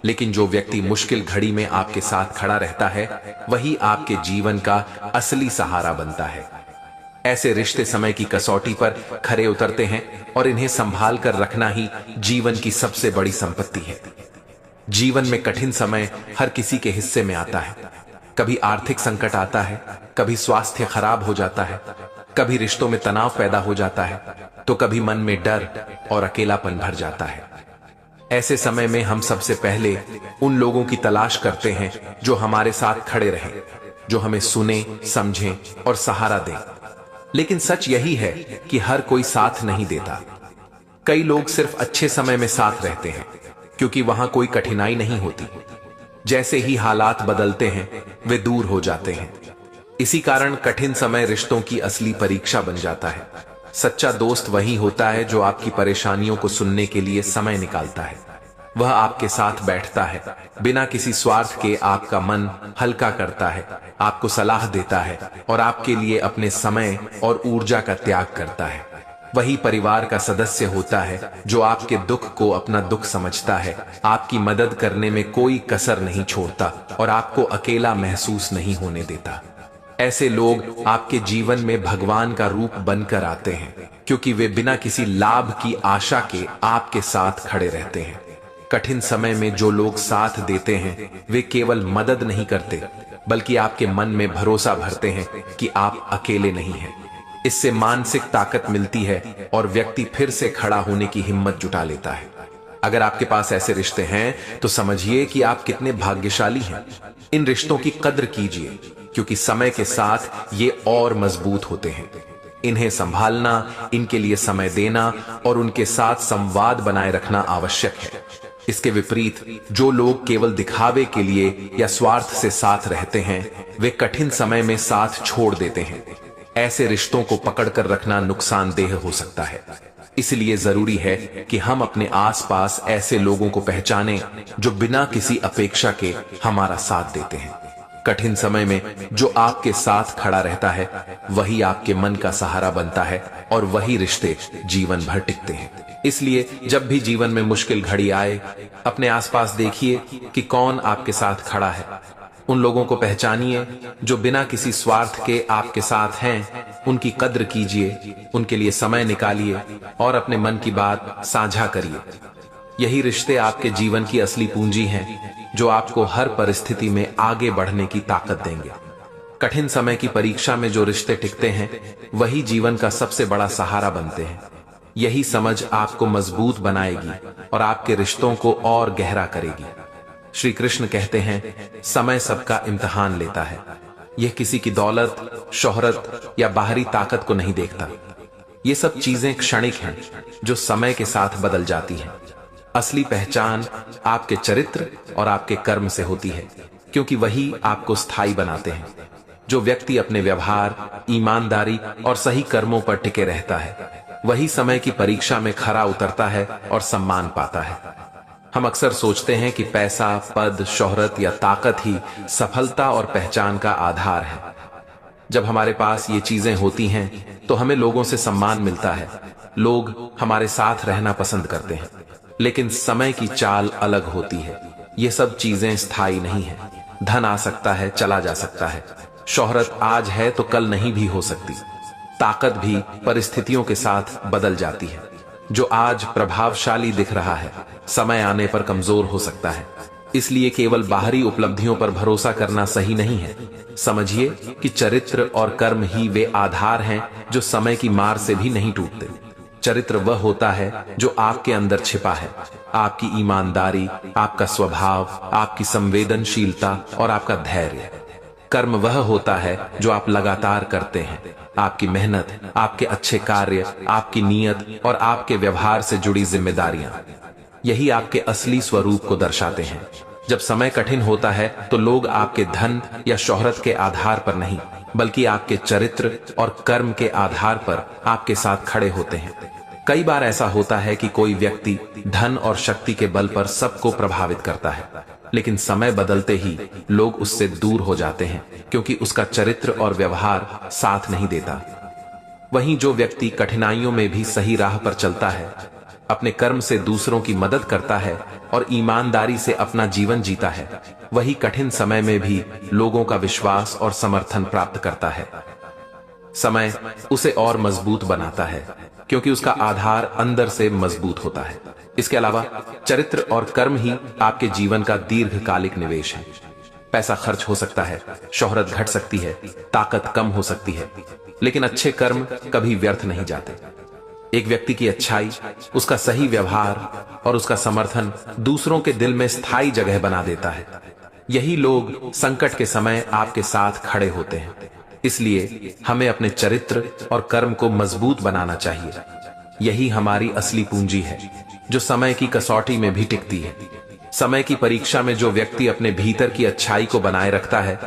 लेकिन जो व्यक्ति मुश्किल घड़ी में आपके साथ खड़ा रहता है, वही आपके जीवन का असली सहारा बनता है। ऐसे रिश्ते समय की कसौटी पर खरे उतरते हैं और इन्हें संभाल कर रखना ही जीवन की सबसे बड़ी संपत्ति है। जीवन में कठिन समय हर किसी के हिस्से में आता है। कभी आर्थिक संकट आता है, कभी स्वास्थ्य खराब हो जाता है, कभी रिश्तों में तनाव पैदा हो जाता है, तो कभी मन में डर और अकेलापन भर जाता है। ऐसे समय में हम सबसे पहले उन लोगों की तलाश करते हैं जो हमारे साथ खड़े रहें, जो हमें सुने, समझें और सहारा दें। लेकिन सच यही है कि हर कोई साथ नहीं देता। कई लोग सिर्फ अच्छे समय में साथ रहते हैं, क्योंकि वहां कोई कठिनाई नहीं होती। जैसे ही हालात बदलते हैं, वे दूर हो जाते हैं। इसी कारण कठिन समय रिश्तों की असली परीक्षा बन जाता है। सच्चा दोस्त वही होता है जो आपकी परेशानियों को सुनने के लिए समय निकालता है। वह आपके साथ बैठता है, बिना किसी स्वार्थ के आपका मन हल्का करता है, आपको सलाह देता है और आपके लिए अपने समय और ऊर्जा का त्याग करता है। वही परिवार का सदस्य होता है जो आपके दुख को अपना दुख समझता है, आपकी मदद करने में कोई कसर नहीं छोड़ता और आपको अकेला महसूस नहीं होने देता। ऐसे लोग आपके जीवन में भगवान का रूप बनकर आते हैं, क्योंकि वे बिना किसी लाभ की आशा के आपके साथ खड़े रहते हैं। कठिन समय में जो लोग साथ देते हैं वे केवल मदद नहीं करते, बल्कि आपके मन में भरोसा भरते हैं कि आप अकेले नहीं हैं। इससे मानसिक ताकत मिलती है और व्यक्ति फिर से खड़ा होने की हिम्मत जुटा लेता है। अगर आपके पास ऐसे रिश्ते हैं तो समझिए कि आप कितने भाग्यशाली हैं। इन रिश्तों की कद्र कीजिए, क्योंकि समय के साथ ये और मजबूत होते हैं। इन्हें संभालना, इनके लिए समय देना और उनके साथ संवाद बनाए रखना आवश्यक है। इसके विपरीत जो लोग केवल दिखावे के लिए या स्वार्थ से साथ रहते हैं वे कठिन समय में साथ छोड़ देते हैं। ऐसे रिश्तों को पकड़कर रखना नुकसानदेह हो सकता है। इसलिए जरूरी है कि हम अपने आसपास ऐसे लोगों को पहचानें जो बिना किसी अपेक्षा के हमारा साथ देते हैं। कठिन समय में जो आपके साथ खड़ा रहता है वही आपके मन का सहारा बनता है और वही रिश्ते जीवन भर टिकते हैं। इसलिए जब भी जीवन में मुश्किल घड़ी आए, अपने आसपास देखिए कि कौन आपके साथ खड़ा है। उन लोगों को पहचानिए जो बिना किसी स्वार्थ के आपके साथ हैं। उनकी कद्र कीजिए, उनके लिए समय निकालिए और अपने मन की बात साझा करिए। यही रिश्ते आपके जीवन की असली पूंजी हैं, जो आपको हर परिस्थिति में आगे बढ़ने की ताकत देंगे। कठिन समय की परीक्षा में जो रिश्ते टिकते हैं वही जीवन का सबसे बड़ा सहारा बनते हैं। यही समझ आपको मजबूत बनाएगी और आपके रिश्तों को और गहरा करेगी। श्री कृष्ण कहते हैं, समय सबका इम्तिहान लेता है। यह किसी की दौलत, शोहरत या बाहरी ताकत को नहीं देखता। ये सब चीजें क्षणिक हैं जो समय के साथ बदल जाती हैं। असली पहचान आपके चरित्र और आपके कर्म से होती है, क्योंकि वही आपको स्थायी बनाते हैं। जो व्यक्ति अपने व्यवहार, ईमानदारी और सही कर्मों पर टिके रहता है वही समय की परीक्षा में खरा उतरता है और सम्मान पाता है। हम अक्सर सोचते हैं कि पैसा, पद, शोहरत या ताकत ही सफलता और पहचान का आधार है। जब हमारे पास ये चीजें होती हैं तो हमें लोगों से सम्मान मिलता है, लोग हमारे साथ रहना पसंद करते हैं। लेकिन समय की चाल अलग होती है। ये सब चीजें स्थायी नहीं है। धन आ सकता है, चला जा सकता है। शोहरत आज है तो कल नहीं भी हो सकती। ताकत भी परिस्थितियों के साथ बदल जाती है। जो आज प्रभावशाली दिख रहा है समय आने पर कमजोर हो सकता है। इसलिए केवल बाहरी उपलब्धियों पर भरोसा करना सही नहीं है। समझिए कि चरित्र और कर्म ही वे आधार हैं जो समय की मार से भी नहीं टूटते। चरित्र वह होता है जो आपके अंदर छिपा है। आपकी ईमानदारी, आपका स्वभाव, आपकी संवेदनशीलता और आपका धैर्य। कर्म वह होता है जो आप लगातार करते हैं। आपकी मेहनत, आपके अच्छे कार्य, आपकी नीयत और आपके व्यवहार से जुड़ी जिम्मेदारियां, यही आपके असली स्वरूप को दर्शाते हैं। जब समय कठिन होता है तो लोग आपके धन या शोहरत के आधार पर नहीं, बल्कि आपके चरित्र और कर्म के आधार पर आपके साथ खड़े होते हैं। कई बार ऐसा होता है कि कोई व्यक्ति धन और शक्ति के बल पर सबको प्रभावित करता है, लेकिन समय बदलते ही लोग उससे दूर हो जाते हैं, क्योंकि उसका चरित्र और व्यवहार साथ नहीं देता। वहीं जो व्यक्ति कठिनाइयों में भी सही राह पर चलता है, अपने कर्म से दूसरों की मदद करता है और ईमानदारी से अपना जीवन जीता है, वही कठिन समय में भी लोगों का विश्वास और समर्थन प्राप्त करता है। समय उसे और मजबूत बनाता है, क्योंकि उसका आधार अंदर से मजबूत होता है। इसके अलावा चरित्र और कर्म ही आपके जीवन का दीर्घकालिक निवेश है। पैसा खर्च हो सकता है, शोहरत घट सकती है, ताकत कम हो सकती है, लेकिन अच्छे कर्म कभी व्यर्थ नहीं जाते। एक व्यक्ति की अच्छाई, उसका सही व्यवहार और उसका समर्थन दूसरों के दिल में स्थायी जगह बना देता है। यही लोग संकट के समय आपके साथ खड़े होते हैं। इसलिए हमें अपने चरित्र और कर्म को मजबूत बनाना चाहिए। यही हमारी असली पूंजी है, जो समय की कसौटी में भी टिकती है। समय की परीक्षा में जो व्यक्ति अपने भीतर की अच्छाई को बनाए रखता है,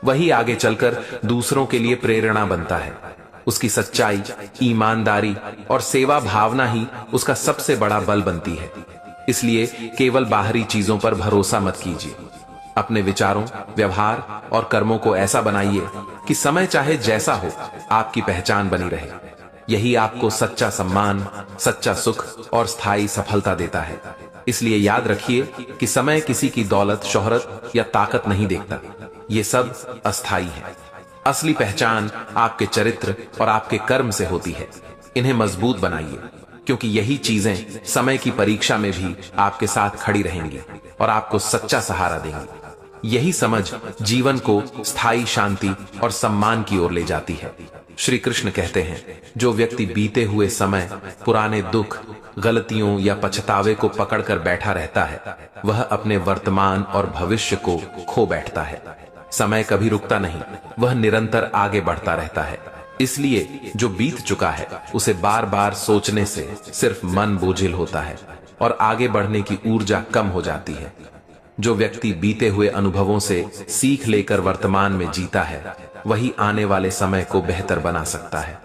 वही आगे चलकर दूसरों के लिए प्रेरणा बनता है। उसकी सच्चाई, ईमानदारी और सेवा भावना ही उसका सबसे बड़ा बल बनती है। इसलिए केवल बाहरी चीजों पर भरोसा मत कीजिए। अपने विचारों, व्यवहार और कर्मों को ऐसा बनाइए कि समय चाहे जैसा हो, आपकी पहचान बनी रहे। यही आपको सच्चा सम्मान, सच्चा सुख और स्थायी सफलता देता है। इसलिए याद रखिए कि समय किसी की दौलत, शोहरत या ताकत नहीं देखता। ये सब अस्थायी है। असली पहचान आपके चरित्र और आपके कर्म से होती है। इन्हें मजबूत बनाइए, क्योंकि यही चीजें समय की परीक्षा में भी आपके साथ खड़ी रहेंगी और आपको सच्चा सहारा देंगी। यही समझ जीवन को स्थायी शांति और सम्मान की ओर ले जाती है। श्री कृष्ण कहते हैं, जो व्यक्ति बीते हुए समय, पुराने दुख, गलतियों या पछतावे को पकड़कर बैठा रहता है, वह अपने वर्तमान और भविष्य को खो बैठता है। समय कभी रुकता नहीं, वह निरंतर आगे बढ़ता रहता है। इसलिए जो बीत चुका है उसे बार बार सोचने से सिर्फ मन बोझिल होता है और आगे बढ़ने की ऊर्जा कम हो जाती है। जो व्यक्ति बीते हुए अनुभवों से सीख लेकर वर्तमान में जीता है, वही आने वाले समय को बेहतर बना सकता है।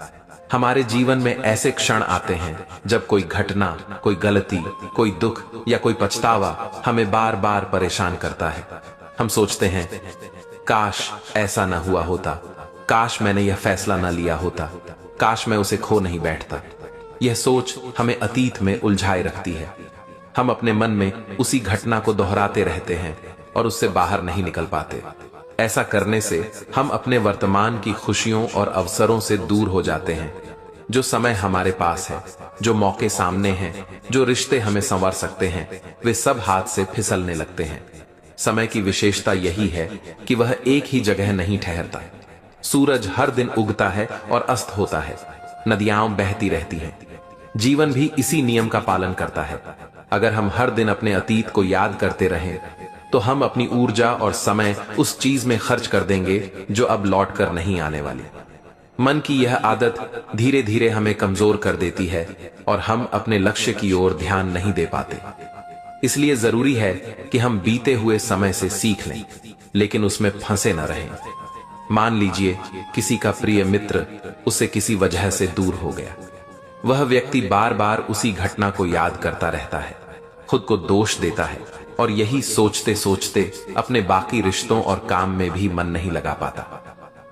हमारे जीवन में ऐसे क्षण आते हैं जब कोई घटना, कोई गलती, कोई दुख या कोई पछतावा हमें बार बार परेशान करता है। हम सोचते हैं, काश ऐसा न हुआ होता, काश मैंने यह फैसला न लिया होता, काश मैं उसे खो नहीं बैठता। यह सोच हमें अतीत में उलझाए रखती है। हम अपने मन में उसी घटना को दोहराते रहते हैं और उससे बाहर नहीं निकल पाते। ऐसा करने से हम अपने वर्तमान की खुशियों और अवसरों से दूर हो जाते हैं। जो समय हमारे पास है, जो मौके सामने हैं, जो रिश्ते हमें संवार सकते हैं, वे सब हाथ से फिसलने लगते हैं। समय की विशेषता यही है कि वह एक ही जगह नहीं ठहरता। सूरज हर दिन उगता है और अस्त होता है। नदियां बहती रहती हैं। जीवन भी इसी नियम का पालन करता है। अगर हम हर दिन अपने अतीत को याद करते रहें, तो हम अपनी ऊर्जा और समय उस चीज में खर्च कर देंगे जो अब लौट कर नहीं आने वाली। मन की यह आदत धीरे धीरे हमें कमजोर कर देती है और हम अपने लक्ष्य की ओर ध्यान नहीं दे पाते। इसलिए जरूरी है कि हम बीते हुए समय से सीख लें, लेकिन उसमें फंसे न रहें। मान लीजिए किसी का प्रिय मित्र उससे किसी वजह से दूर हो गया। वह व्यक्ति बार बार उसी घटना को याद करता रहता है, खुद को दोष देता है और यही सोचते सोचते अपने बाकी रिश्तों और काम में भी मन नहीं लगा पाता।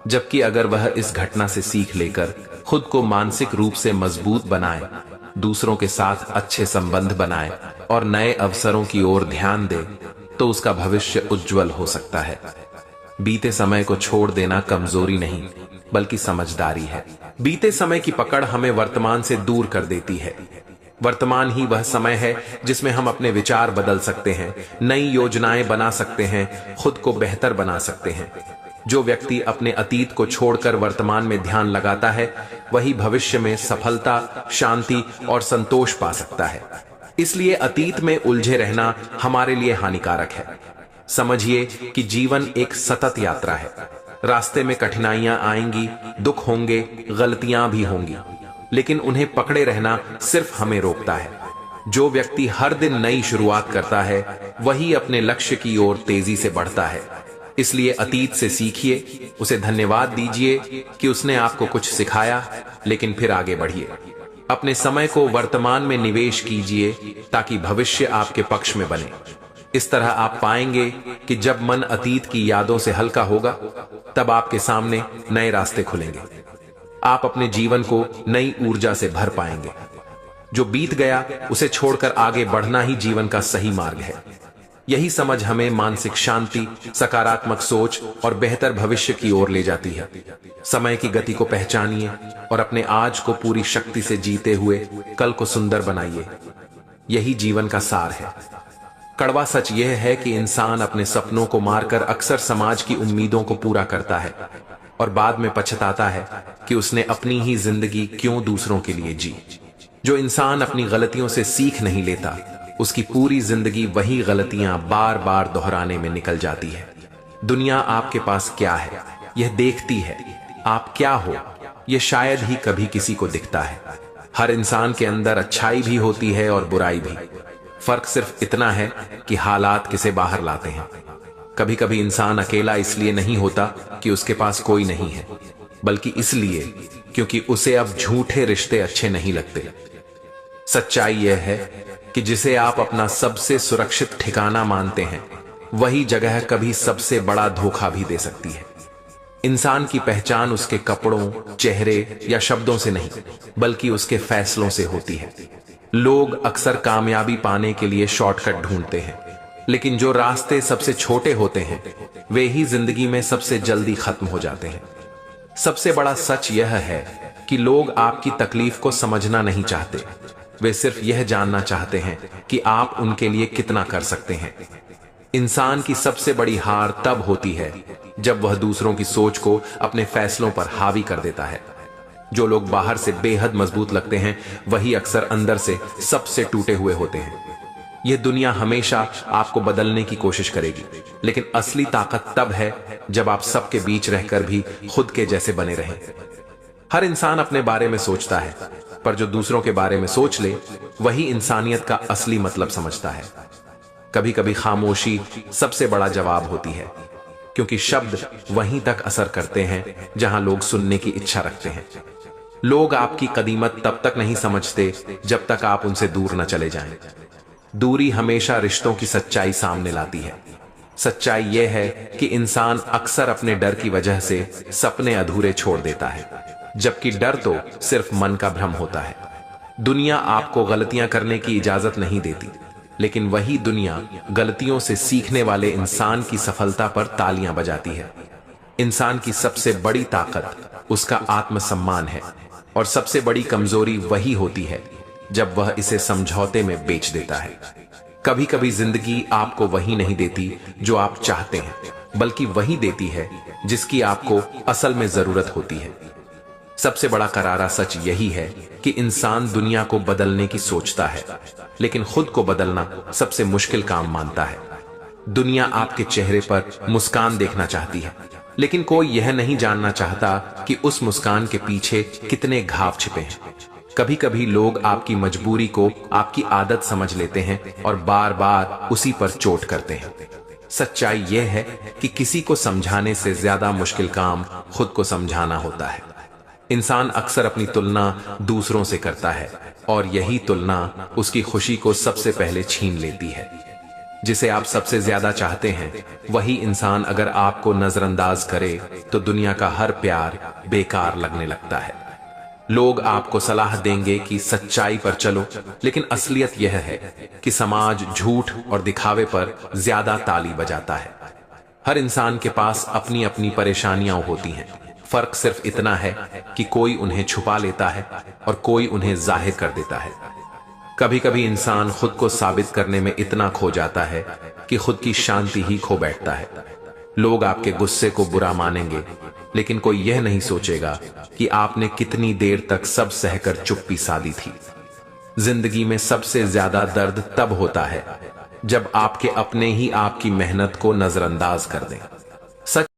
जबकि अगर वह इस घटना से सीख लेकर खुद को मानसिक रूप से मजबूत बनाए, दूसरों के साथ अच्छे संबंध बनाए और नए अवसरों की ओर ध्यान दे, तो उसका भविष्य उज्जवल हो सकता है। बीते समय को छोड़ देना कमजोरी नहीं, बल्कि समझदारी है। बीते समय की पकड़ हमें वर्तमान से दूर कर देती है। वर्तमान ही वह समय है जिसमें हम अपने विचार बदल सकते हैं, नई योजनाएं बना सकते हैं, खुद को बेहतर बना सकते हैं। जो व्यक्ति अपने अतीत को छोड़कर वर्तमान में ध्यान लगाता है, वही भविष्य में सफलता, शांति और संतोष पा सकता है। इसलिए अतीत में उलझे रहना हमारे लिए हानिकारक है। समझिए कि जीवन एक सतत यात्रा है। रास्ते में कठिनाइयां आएंगी, दुख होंगे, गलतियां भी होंगी, लेकिन उन्हें पकड़े रहना सिर्फ हमें रोकता है। जो व्यक्ति हर दिन नई शुरुआत करता है, वही अपने लक्ष्य की ओर तेजी से बढ़ता है। इसलिए अतीत से सीखिए, उसे धन्यवाद दीजिए कि उसने आपको कुछ सिखाया, लेकिन फिर आगे बढ़िए। अपने समय को वर्तमान में निवेश कीजिए ताकि भविष्य आपके पक्ष में बने। इस तरह आप पाएंगे कि जब मन अतीत की यादों से हल्का होगा, तब आपके सामने नए रास्ते खुलेंगे। आप अपने जीवन को नई ऊर्जा से भर पाएंगे। जो बीत गया उसे छोड़कर आगे बढ़ना ही जीवन का सही मार्ग है। यही समझ हमें मानसिक शांति, सकारात्मक सोच और बेहतर भविष्य की ओर ले जाती है। समय की गति को पहचानिए और अपने आज को पूरी शक्ति से जीते हुए कल को सुंदर बनाइए। यही जीवन का सार है। कड़वा सच यह है कि इंसान अपने सपनों को मारकर अक्सर समाज की उम्मीदों को पूरा करता है और बाद में पछताता है कि उसने अपनी ही जिंदगी क्यों दूसरों के लिए जी। जो इंसान अपनी गलतियों से सीख नहीं लेता, उसकी पूरी जिंदगी वही गलतियां बार बार दोहराने में निकल जाती है। दुनिया आपके पास क्या है यह देखती है, आप क्या हो यह शायद ही कभी किसी को दिखता है। हर इंसान के अंदर अच्छाई भी होती है और बुराई भी। फर्क सिर्फ इतना है कि हालात किसे बाहर लाते हैं। कभी कभी इंसान अकेला इसलिए नहीं होता कि उसके पास कोई नहीं है, बल्कि इसलिए क्योंकि उसे अब झूठे रिश्ते अच्छे नहीं लगते। सच्चाई यह है कि जिसे आप अपना सबसे सुरक्षित ठिकाना मानते हैं, वही जगह कभी सबसे बड़ा धोखा भी दे सकती है। इंसान की पहचान उसके कपड़ों, चेहरे या शब्दों से नहीं, बल्कि उसके फैसलों से होती है। लोग अक्सर कामयाबी पाने के लिए शॉर्टकट ढूंढते हैं, लेकिन जो रास्ते सबसे छोटे होते हैं, वे ही जिंदगी में सबसे जल्दी खत्म हो जाते हैं। सबसे बड़ा सच यह है कि लोग आपकी तकलीफ को समझना नहीं चाहते, वे सिर्फ यह जानना चाहते हैं कि आप उनके लिए कितना कर सकते हैं। इंसान की सबसे बड़ी हार तब होती है जब वह दूसरों की सोच को अपने फैसलों पर हावी कर देता है। जो लोग बाहर से बेहद मजबूत लगते हैं, वही अक्सर अंदर से सबसे टूटे हुए होते हैं। यह दुनिया हमेशा आपको बदलने की कोशिश करेगी, लेकिन असली ताकत तब है जब आप सबके बीच रहकर भी खुद के जैसे बने रहें। हर इंसान अपने बारे में सोचता है, पर जो दूसरों के बारे में सोच ले, वही इंसानियत का असली मतलब समझता है। कभी कभी खामोशी सबसे बड़ा जवाब होती है, क्योंकि शब्द वहीं तक असर करते हैं जहां लोग सुनने की इच्छा रखते हैं। लोग आपकी कदीमत तब तक नहीं समझते जब तक आप उनसे दूर न चले जाएं। दूरी हमेशा रिश्तों की सच्चाई सामने लाती है। सच्चाई यह है कि इंसान अक्सर अपने डर की वजह से सपने अधूरे छोड़ देता है, जबकि डर तो सिर्फ मन का भ्रम होता है। दुनिया आपको गलतियां करने की इजाजत नहीं देती, लेकिन वही दुनिया गलतियों से सीखने वाले इंसान की सफलता पर तालियां बजाती है। इंसान की सबसे बड़ी ताकत उसका आत्मसम्मान है, और सबसे बड़ी कमजोरी वही होती है जब वह इसे समझौते में बेच देता है। कभी कभी जिंदगी आपको वही नहीं देती जो आप चाहते हैं, बल्कि वही देती है जिसकी आपको असल में जरूरत होती है। सबसे बड़ा करारा सच यही है कि इंसान दुनिया को बदलने की सोचता है, लेकिन खुद को बदलना सबसे मुश्किल काम मानता है। दुनिया आपके चेहरे पर मुस्कान देखना चाहती है, लेकिन कोई यह नहीं जानना चाहता कि उस मुस्कान के पीछे कितने घाव छिपे हैं। कभी कभी लोग आपकी मजबूरी को आपकी आदत समझ लेते हैं और बार बार उसी पर चोट करते हैं। सच्चाई यह है कि किसी को समझाने से ज्यादा मुश्किल काम खुद को समझाना होता है। इंसान अक्सर अपनी तुलना दूसरों से करता है, और यही तुलना उसकी खुशी को सबसे पहले छीन लेती है। जिसे आप सबसे ज्यादा चाहते हैं, वही इंसान अगर आपको नजरअंदाज करे तो दुनिया का हर प्यार बेकार लगने लगता है। लोग आपको सलाह देंगे कि सच्चाई पर चलो, लेकिन असलियत यह है कि समाज झूठ और दिखावे पर ज्यादा ताली बजाता है। हर इंसान के पास अपनी अपनी परेशानियां होती हैं। फर्क सिर्फ इतना है कि कोई उन्हें छुपा लेता है और कोई उन्हें जाहिर कर देता है। कभी कभी इंसान खुद को साबित करने में इतना खो जाता है कि खुद की शांति ही खो बैठता है। लोग आपके गुस्से को बुरा मानेंगे, लेकिन कोई यह नहीं सोचेगा कि आपने कितनी देर तक सब सहकर चुप्पी साधी थी। जिंदगी में सबसे ज्यादा दर्द तब होता है जब आपके अपने ही आपकी मेहनत को नजरअंदाज कर दें। सच